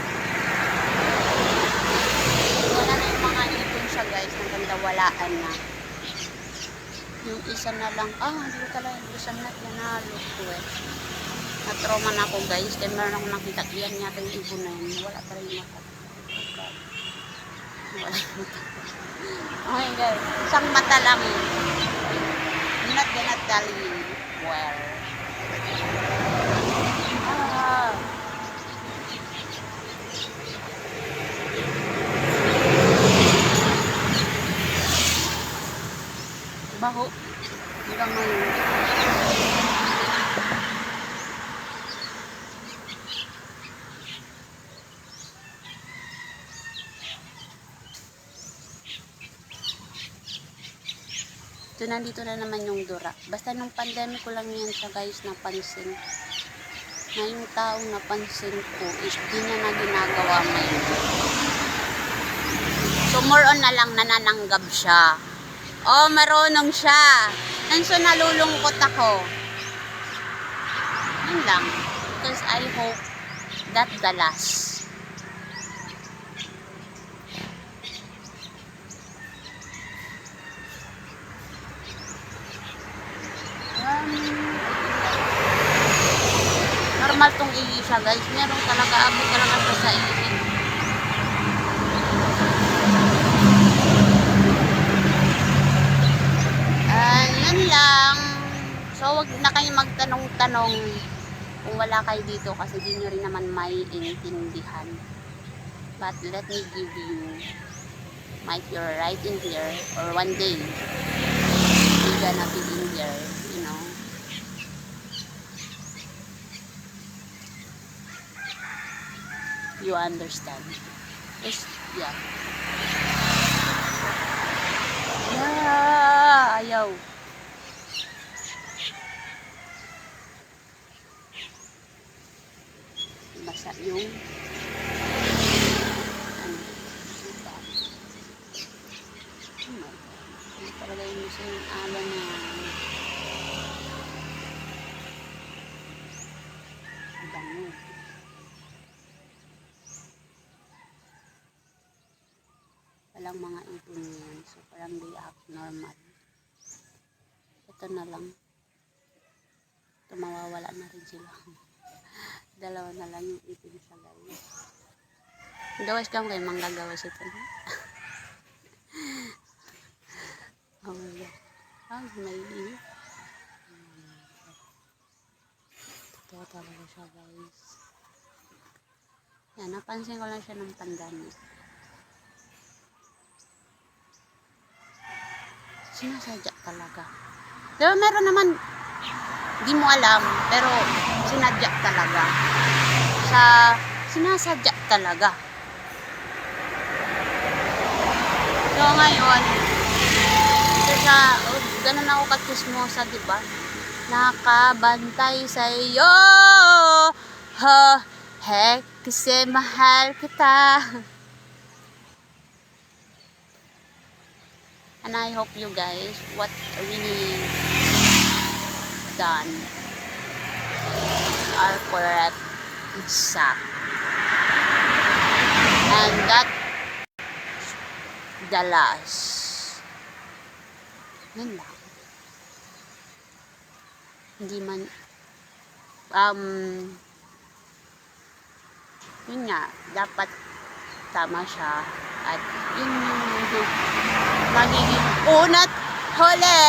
S1: Wala na yung mga ibon siya guys. Naganda walaan na. Yung isa na lang, hindi ko talaga yung isa na yanalo ko eh. Na-trauma na ako guys, kaya meron ako nakita, yan yata yung ibon na yun. Wala pa rin mata. Wala yung mata. Okay guys, isang mata lang yun. I'm not gonna tell you where. Baho. Hanggang ngayon. So, nandito na naman yung dura. Basta nung pandemic ko lang yan siya guys napansin. Na yung taong napansin ko is di niya na ginagawa ngayon. So, more on na lang nanananggap siya. Oh, marunong siya. And so, nalulungkot ako. Yun lang. Because I hope that the last. Normal tong ihi siya guys. Meron talaga, abot talaga siya sa ihi. Yun lang. So, wag na kayo magtanong-tanong kung wala kayo dito kasi di nyo rin naman may intindihan. But let me give you, might you're right in here or one day you're gonna be in here, you know. You understand. Just, yeah. Yeah, ayaw. Basa yung suka. Oh my God. Hindi talaga yung gusto yung ala na bango. Walang mga ibon yan. So, parang they act normal. Ito na lang. Ito mawawala na rin sila. Dalawa na lang yung ibon sa guys. Gawas ka mo kayo manggagawas ito. Oh my God. May iyo. Ito talaga siya, guys. Yan, napansin ko lang siya ng pandami. Sinasadya talaga. Diba meron naman, di mo alam, pero sinadya talaga. Sinasadya talaga. So ngayon, ito siya, ganun ako katismosa, diba? Nakabantay sa iyo, kasi mahal kita. And I hope you guys what really done are correct, exact, and that the last. Yun lang. Hindi man yun nga, dapat tama siya at yun yung magiging unat huli.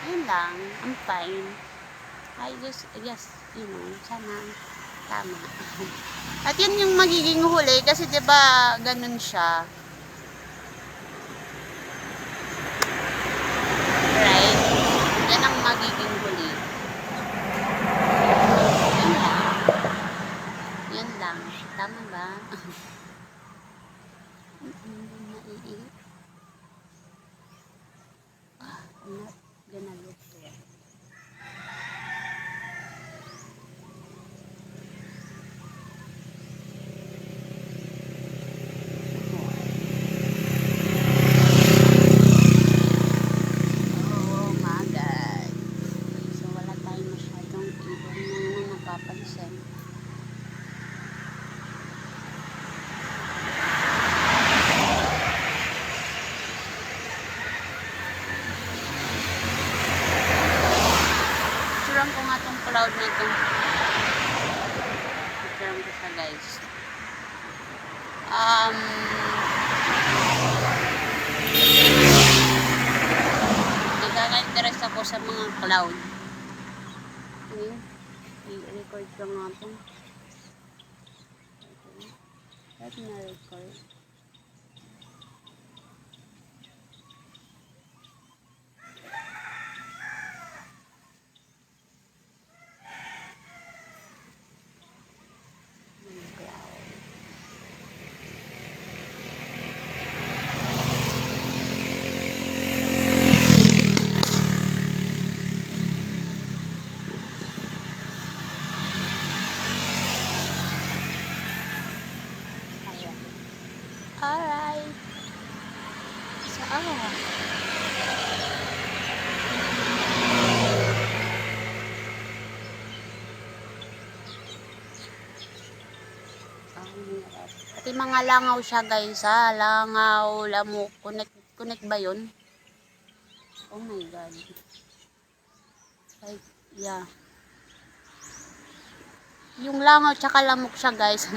S1: Yun lang, I'm fine. I just, sana tama. At yun yung magiging huli kasi diba ganun siya. Right? Yan ang magiging huli. Yun lang. Tama ba? Naiiyak. I'm not gonna look there. Oh my God. So wala tayong masyadong ibon na napapansin. Picturean ko nga tong cloud na ito. Picturean ko siya, guys. Nagkaka-interest ako sa mga cloud. I-record ko nga ito. Let me record. Alright. So, pati mga langaw siya, guys, ha. Langaw, lamok. Connect ba yun? Oh my God. Like, yeah. Yung langaw tsaka lamok siya, guys.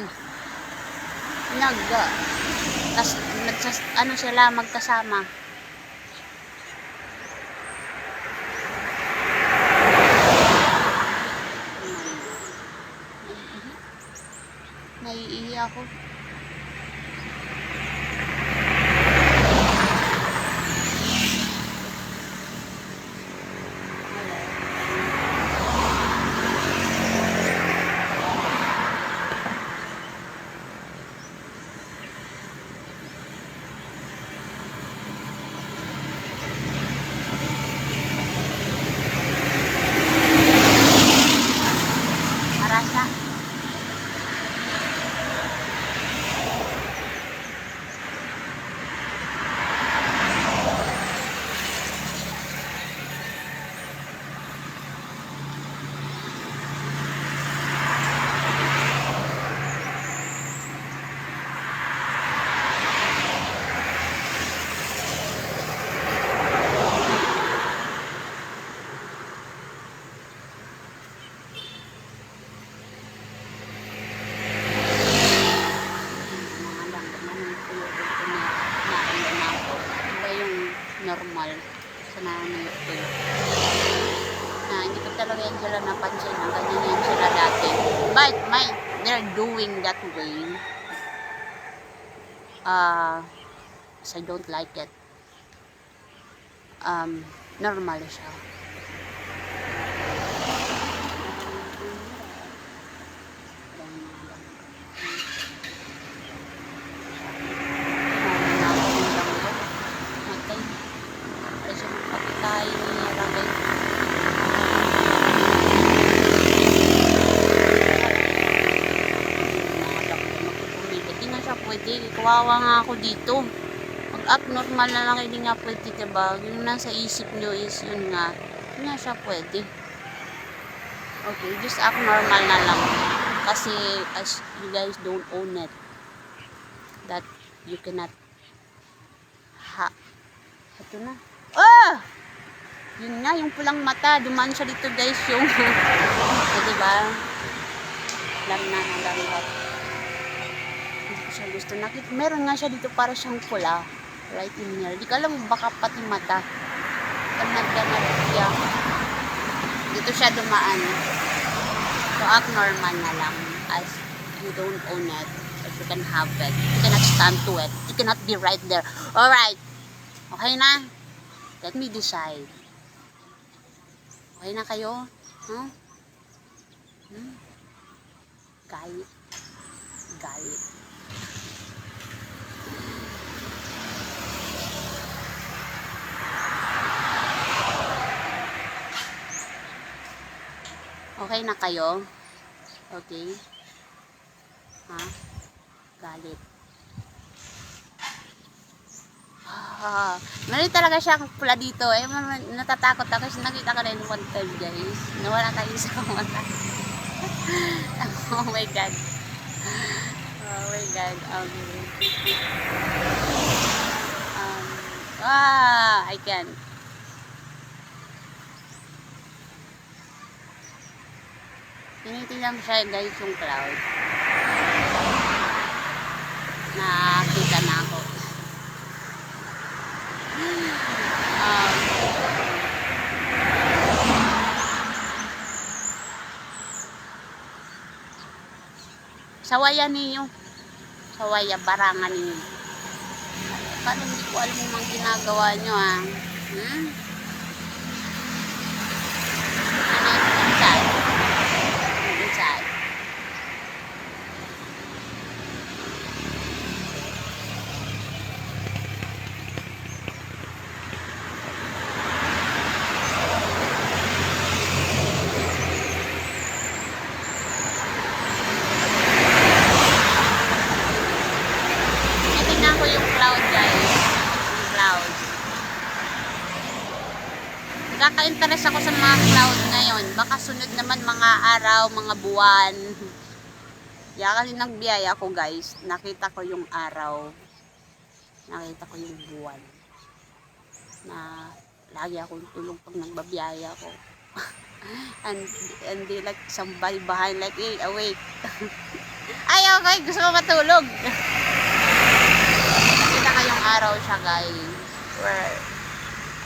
S1: Ano sila magkasama. Naiihi ako. Marasa. they're doing that way, so I don't like it. Normal siya. Kawawa nga ako dito. Pag abnormal na lang, hindi nga pwede, diba? Yung nasa isip nyo is yun nga. Hindi nga siya pwede. Okay, just act normal na lang. Kasi as you guys don't own it, that you cannot ito na. Yun nga, yung pulang mata. Dumaan siya dito guys yung diba? Alam na. Siya gusto nakita. Meron nga siya dito para siyang pula. Right in here. Di ko alam baka pati mata. Ganag siya. Dito siya dumaan. So act normal na lang. As you don't own it. As you can have it. You cannot stand to it. You cannot be right there. Alright. Okay na? Let me decide. Okay na kayo? Huh? Galit. Okay na kayo? Okay? Ha? Galit. Meron talaga siya pula dito. Natatakot ako kasi nakita ko rin one time guys. Nawala tayo sa mata. Oh my god. I can't. Tinitingnan siya guys yung cloud. Nakita na ako. Sawayan ninyo. Sawaya, barangan ninyo. Parang hindi ko alam yung mga ginagawa nyo Inside. Tingnan ko yung cloud guys. Yung cloud. Nagkaka-interest ako sa mga cloud ngayon. Baka sunod naman mga araw, mga buwan. Kaya kasi nagbiyaya ko guys. Nakita ko yung araw. Nakita ko yung buwan. Na lagi akong tulog pag nagbabiyaya ko. and they like somebody behind like, hey, awake. Ay, okay. Gusto ko matulog. Nakita ko yung araw siya guys. Where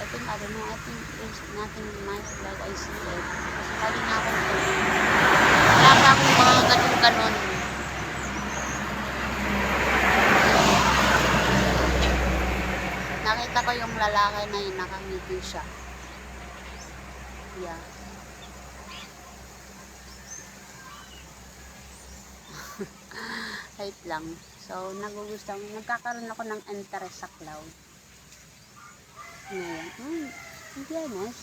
S1: I think there's nothing much like I see it. Kasi lagi na akong tulog. Wala pa akong mga ganun-ganun. Nakita ko yung lalaki na yun, nakangiti siya. Yeah. Wait lang. So, nagkakaroon ako ng interest sa cloud. Ngayon. In fairness.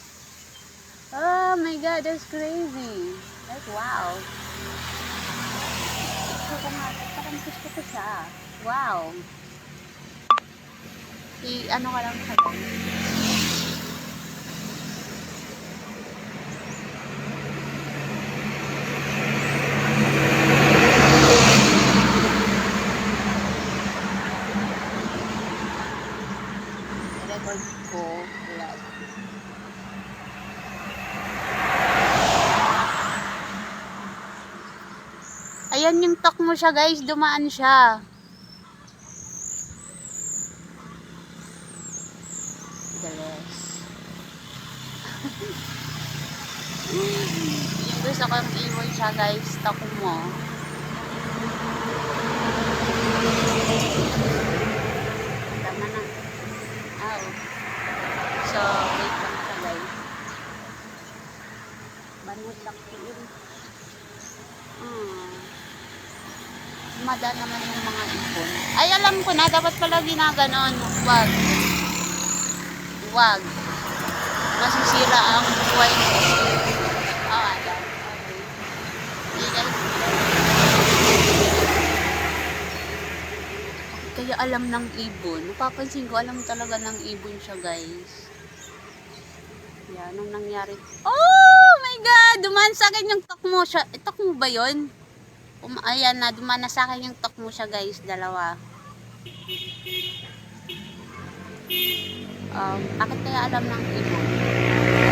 S1: Oh my god, that's crazy. Like, wow. Parang gusto ko siya. Wow. Ano ka lang sa record ko. Ayan yung talk mo siya guys, dumaan siya. The rest. Yung gusto kong iwan siya guys, talk mo. dumadaan naman yung mga ibon. Ay, alam ko na, dapat pala ginaganon. Wag. Wag. Masisira ang buhay mo. Ayan. Kaya alam ng ibon. Napapansin ko, alam talaga ng ibon siya, guys. Yan, anong nangyari? Oh my God! Dumaan sa akin yung takmo siya. Takmo ba yun? Ayan na, dumaan na sa akin yung takmo siya, guys. Dalawa. Bakit kaya alam ng ibon?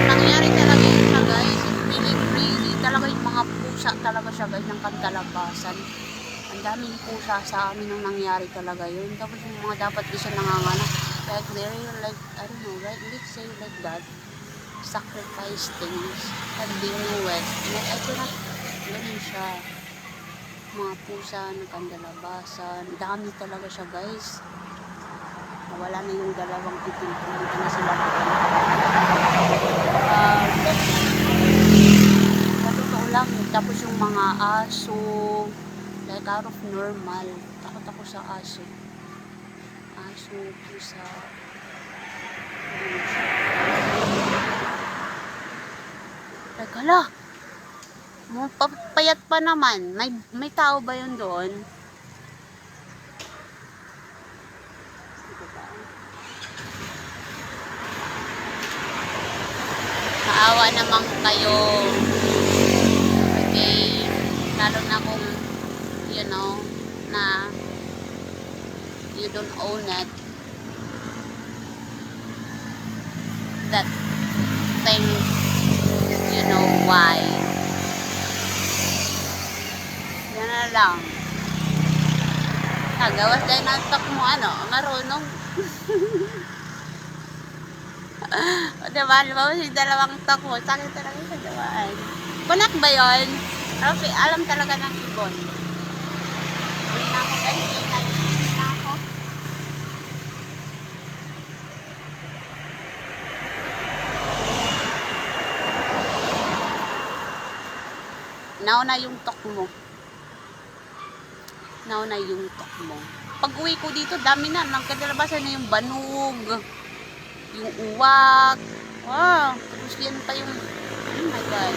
S1: Nangyari talaga yun siya, guys. Really crazy. Talaga yung mga pusa talaga siya, guys, ng kantalabasan. Ang daming pusa sa amin nung nangyari talaga yun. Tapos yung mga dapat di siya nanganganak. Like, they're like, I don't know, right? Let's say like that. Sacrifice things. And they knew it. And I cannot, ganun siya. Mga pusa, nagkandalabasan. Dami talaga siya, guys. Nawala na yung dalawang itim. Dito na sila. Totoo lang. Tapos yung mga aso, like out of normal. Takot ako sa aso. Aso, pusa. Like, hala. Payat pa naman. May tao ba yun doon? Maawa naman kayo. Okay. Lalo na kung, you know, na you don't own it. That thing, you know why. Yan na lang. Gawas dahil nantok mo, ano, marunong. O diba, yung dalawang tok mo, sakit talaga sa dawaan. Kunak ba yun? Alam talaga ng ibon. Uwi na ako guys, uwi na ako. Nauna yung tok mo. Nauna yung tok mo. Pag uwi ko dito, dami na. Nagkadalabasan na yung banog. Yung uwak. Wow. Tapos yan pa yung... Oh my God.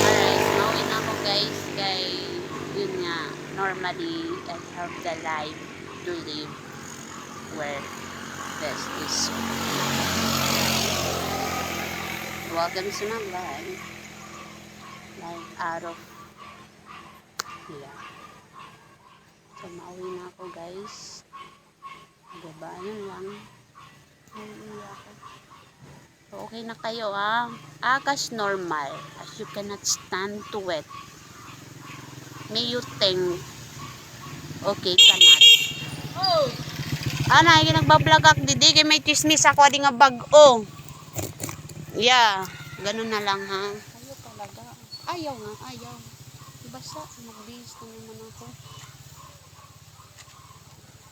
S1: Alright. Nauwi na ako guys. Kay... Yun nga. Normally, I have the life to live where this is. Welcome to my life. Life out of... Yeah. So, mauwi na ako guys. Diba? Yun lang. Mauwi ako. So, okay na kayo ha. Akas normal. As you cannot stand to it. May you think okay cannot. Oh! Ana, yung nagbablog ako didi. Kaya may chismis ako. Di nga bag-o. Yeah. Ganun na lang ha. Ayaw talaga. Ayaw nga. Ayaw. Basta, mag-base na naman ako.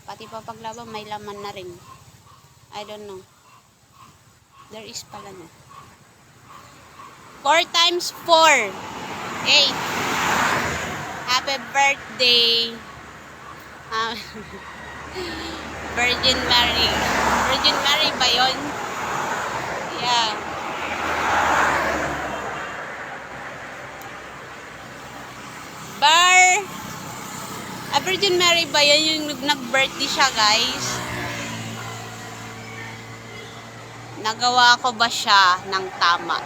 S1: Pati pa paglaba, may laman na rin. I don't know. There is pala no. 4 times 4. 8. Happy birthday. Virgin Mary. Virgin Mary ba yun? Yeah. Virgin Mary ba yan yung nag-birthday siya guys? Nagawa ko ba siya ng tama?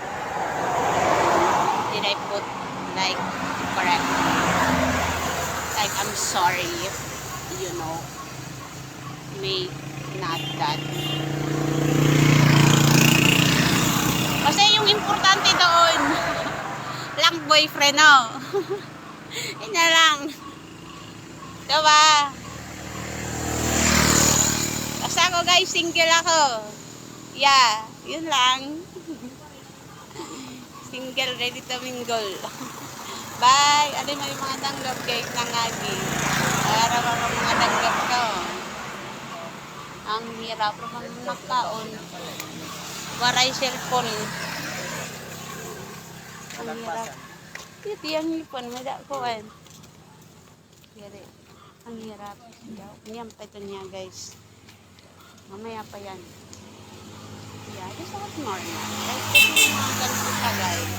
S1: Did I put like correct? Like I'm sorry if you know may not that. Kasi yung importante doon lang boyfriend no. Yun na lang. Diba? Basta ako guys, single ako. Yeah, yun lang. Single, ready to mingle. Bye! Ano mo yung mga tanggap guys ng agi? Para mga tanggap ko. Ang hirap naman magkaon. Waray cellphone. Ang hirap. Iti ang hipon, madakuan. Yari, ang hirap. Yan pa ito niya, guys. Mamaya pa yan. Yeah, just like normal. Kahit kasi yung mga ganito siya, guys.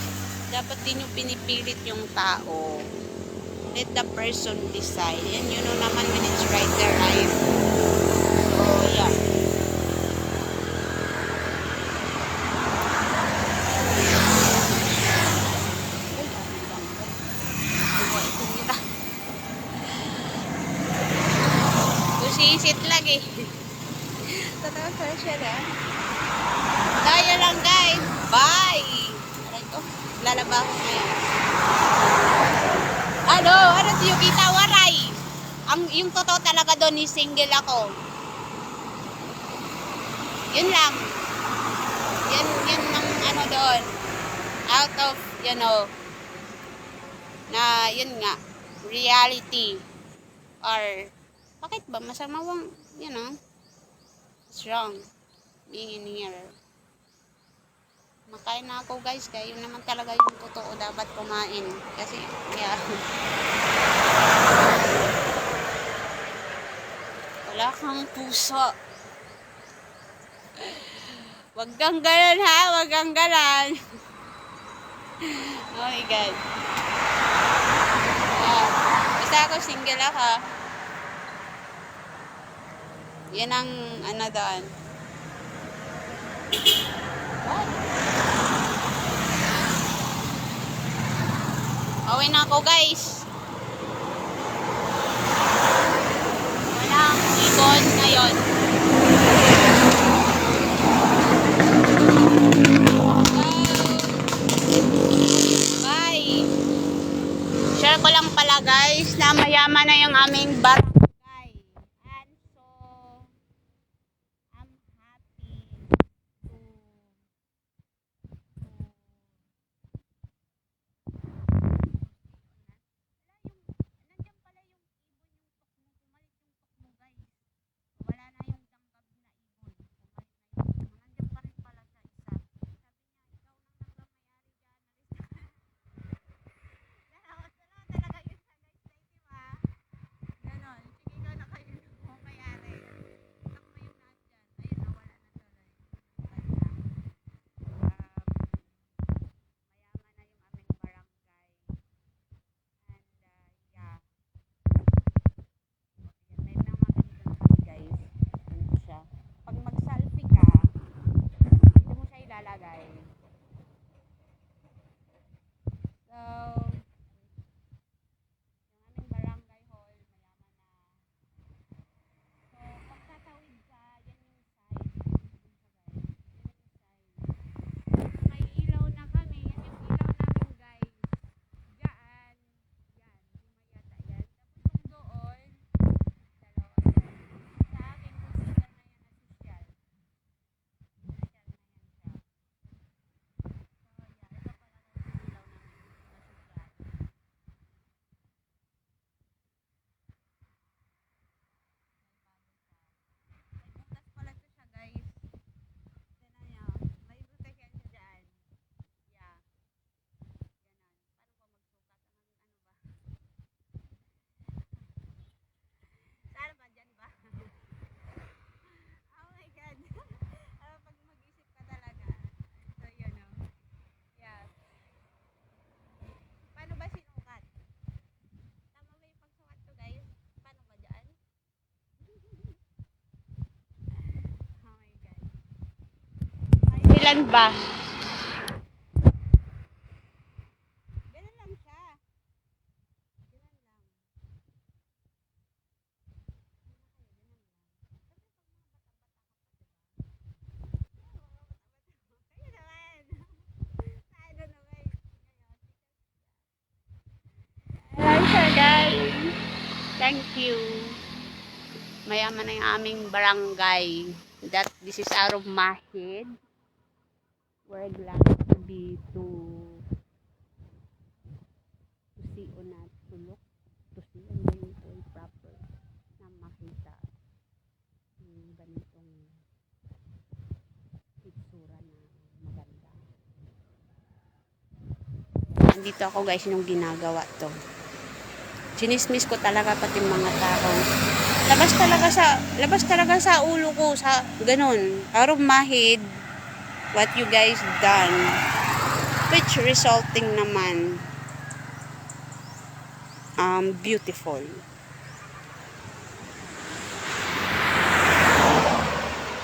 S1: Dapat din yung pinipilit yung tao. Let the person decide. And you know naman when it's right, they're right. So, yeah. Kusisit lagi. Totoo pa siya na. Kaya lang guys. Bye! Aray ko. Lalaba ako ngayon. Ano yung kita waray? Yung totoo talaga doon is single ako. Yun lang. Yun ang ano doon. Out of, na yun nga, reality. Or, bakit ba masama wang, it's wrong. Being in here. Makain na ako guys, kaya yun naman talaga yung totoo dapat kumain. Kasi, yeah. Wala kang puso. Wag kang galan ha, wag kang galan. Oh my God. Basta ako single ako. Yan ang ano doon. Away na ako guys. Walang ikon ngayon. Bye. Share ko lang pala guys na mayaman na yung aming barangay. And so, I'm happy to nandiyan pala yung ibon yung tukmo guys. Wala na yung tanggap na ibon. Nandiyan pa rin pala sa isa. Sabi niya, ikaw nang nagmamayari dyan. Dalawa talaga yun sa guys na itim ha. Ganon. Sige ikaw na kayo nagmamayari. Takmo yung nandyan. Ayun, nawala na tuloy. Mayaman na yung aming barangay. And yeah. May mga ganito guys. Ano siya? Pag mag-selfie ka, dito mo siya ilalagay. So, yung aming barangay hall, mayaman na. So, pag tatawid ka, yan yung side. May ilaw na kami. Yan yung ilaw namin guys. Diyan. Yan. Lumaya yan. Tapos yung doon, dalawa yan. Sa akin, consider na yan na social. Social na yan siya. So, yeah. Ito pala yung ilaw namin na social. May butas pala ito siya guys. Tignan niyo. May butas yan siya dyan. Yeah. Ganon. Paano ba magsukat? Ano ba? Saan ba? Dyan ba? Oh my God. Pag mag-isip ka talaga. So, yun o. Yeah. Paano ba sinukat? Tama ba yung pagsukat ko guys? Paano ba dyan? Oh my God. Ilan ba? Ganun lang siya. Ganun lang. Kayo naman. I don't know guys. Ayan siya guys. Thank you. Mayaman na yung aming barangay. This is out of Mahid. We're glad to be to see o na tulok. To see and then to proper na makita yung ganitong itsura na maganda. Nandito ako guys nung ginagawa to. Chinismis ko talaga pati mga tao. Labas talaga sa ulo ko sa ganun. Out of my head what you guys done, which resulting naman beautiful.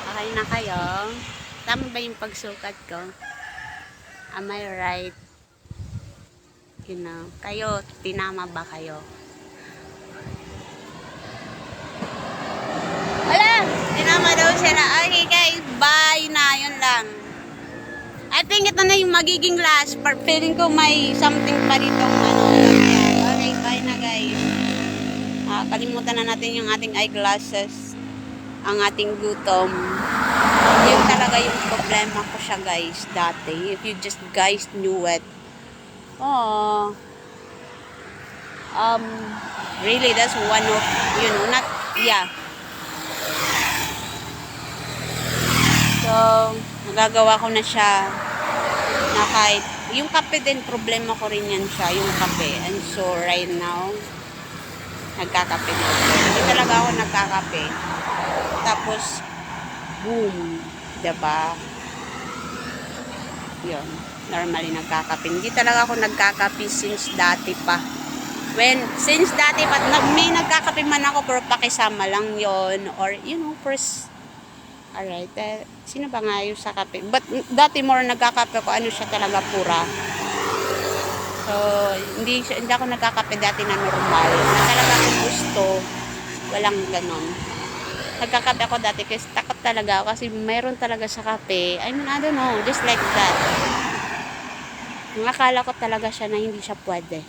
S1: Okay na kayo? Tama ba yung pagsukat ko? Am I right? You know, kayo, tinama ba kayo? Wala! Tinama daw sila. Okay guys, bye na. Yun lang. I think ito na yung magiging last part. Feeling ko may something pa dito. Okay, bye na guys. Kalimutan na natin yung ating eyeglasses. Ang ating gutom. Yun talaga yung problema ko siya guys dati. If you just guys knew it. Oh. Really, that's one of, you know, not, yeah. So, nagagawa ko na siya na kahit, yung kape din, problema ko rin yan siya, yung kape. And so, right now, nagkakape na ako. Hindi talaga ako nagkakape. Tapos, boom. Diba? Yun. Normally, nagkakape. Hindi talaga ako nagkakape since dati pa. Since dati pa, may nagkakape man ako, pero pakisama lang yon or, you know, first, alright, sino ba nga yung sa kape? But, dati more nagkakape ko, ano siya talaga, pura. So, hindi ako nagkakape dati na normal. Talaga kung gusto, walang ganon. Nagkakape ako dati kasi takot talaga ako kasi mayroon talaga sa kape. I mean, I don't know, just like that. Nakakala ko talaga siya na hindi siya pwede.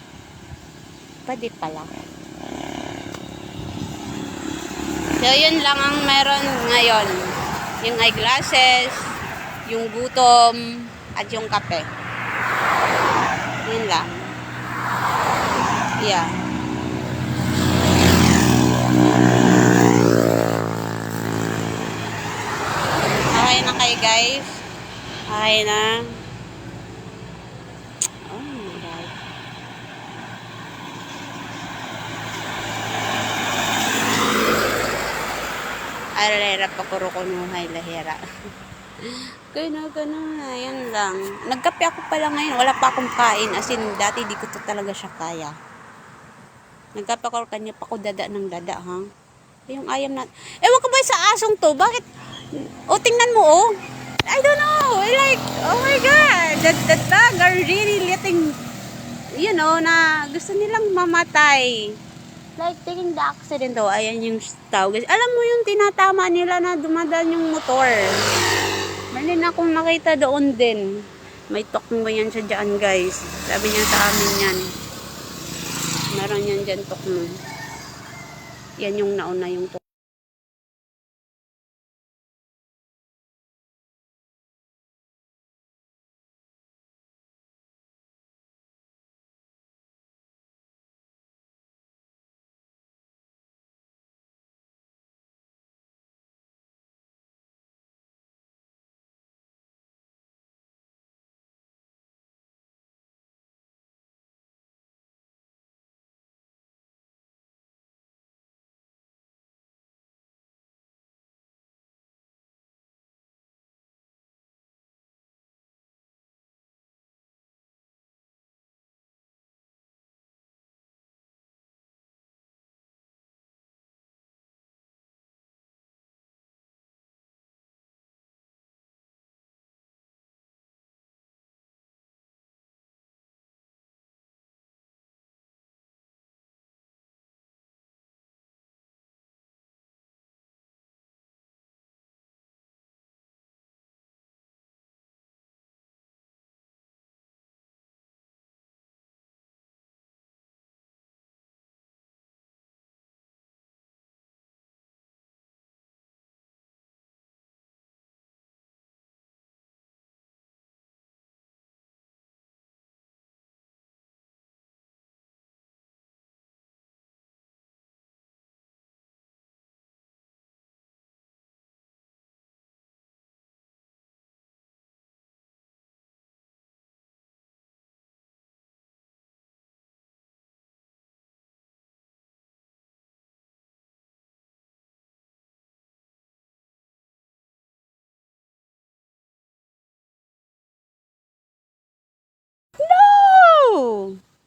S1: Pwede pala. So, yun lang ang meron ngayon. Yung eyeglasses, yung gutom, at yung kape. Yun lang. Yeah. Okay na kayo guys? Okay na? Oh my God. Alera pa kurukunuhay lahira. Gano'n na, yan lang. Nagkape ako pala ngayon, wala pa akong kain. As in, dati di ko to talaga siya kaya. Nagkape ako kanya pa ko dada ng dada, ha? Yung ayam na... Ewan ko ba sa asong to? Bakit? O, tingnan mo, oh. I don't know. Like, oh my God. That dog are really letting, you know, na gusto nilang mamatay. Like, taking the accident, oh. Ayan yung tawag. Alam mo yung tinatama nila na dumadaan yung motor. Meron akong nakita doon din. May tokmo yan siya dyan, guys. Sabi niya sa amin yan. Meron yan dyan tokmo. Yan yung nauna yung tokmo.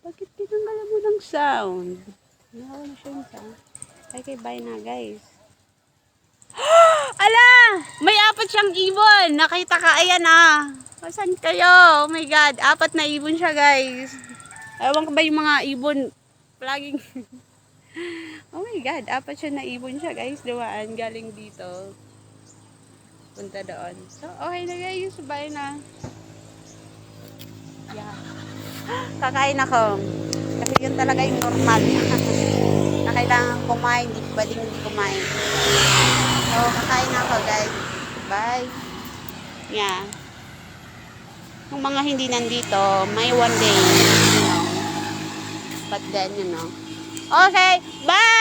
S1: Bakit tinanggalan mo ng sound? Nawala siya yung sound. Okay, bye na guys. Ala! May apat siyang ibon. Nakita ka, ayan ah. Saan kayo? Oh my God. Apat na ibon siya guys. Ewan ko ba yung mga ibon. Laging... oh my God. Apat siya na ibon siya guys. Dumaan galing dito. Punta doon. So, okay na guys. Bye na. Yeah. Kakain ako. Kasi yun talaga yung normal. Na kailangan kumain. Hindi pwedeng hindi kumain. So, kakain na ako guys. Bye. Yeah. Yung mga hindi nandito, may one day, you know. But then, you know. Okay, bye!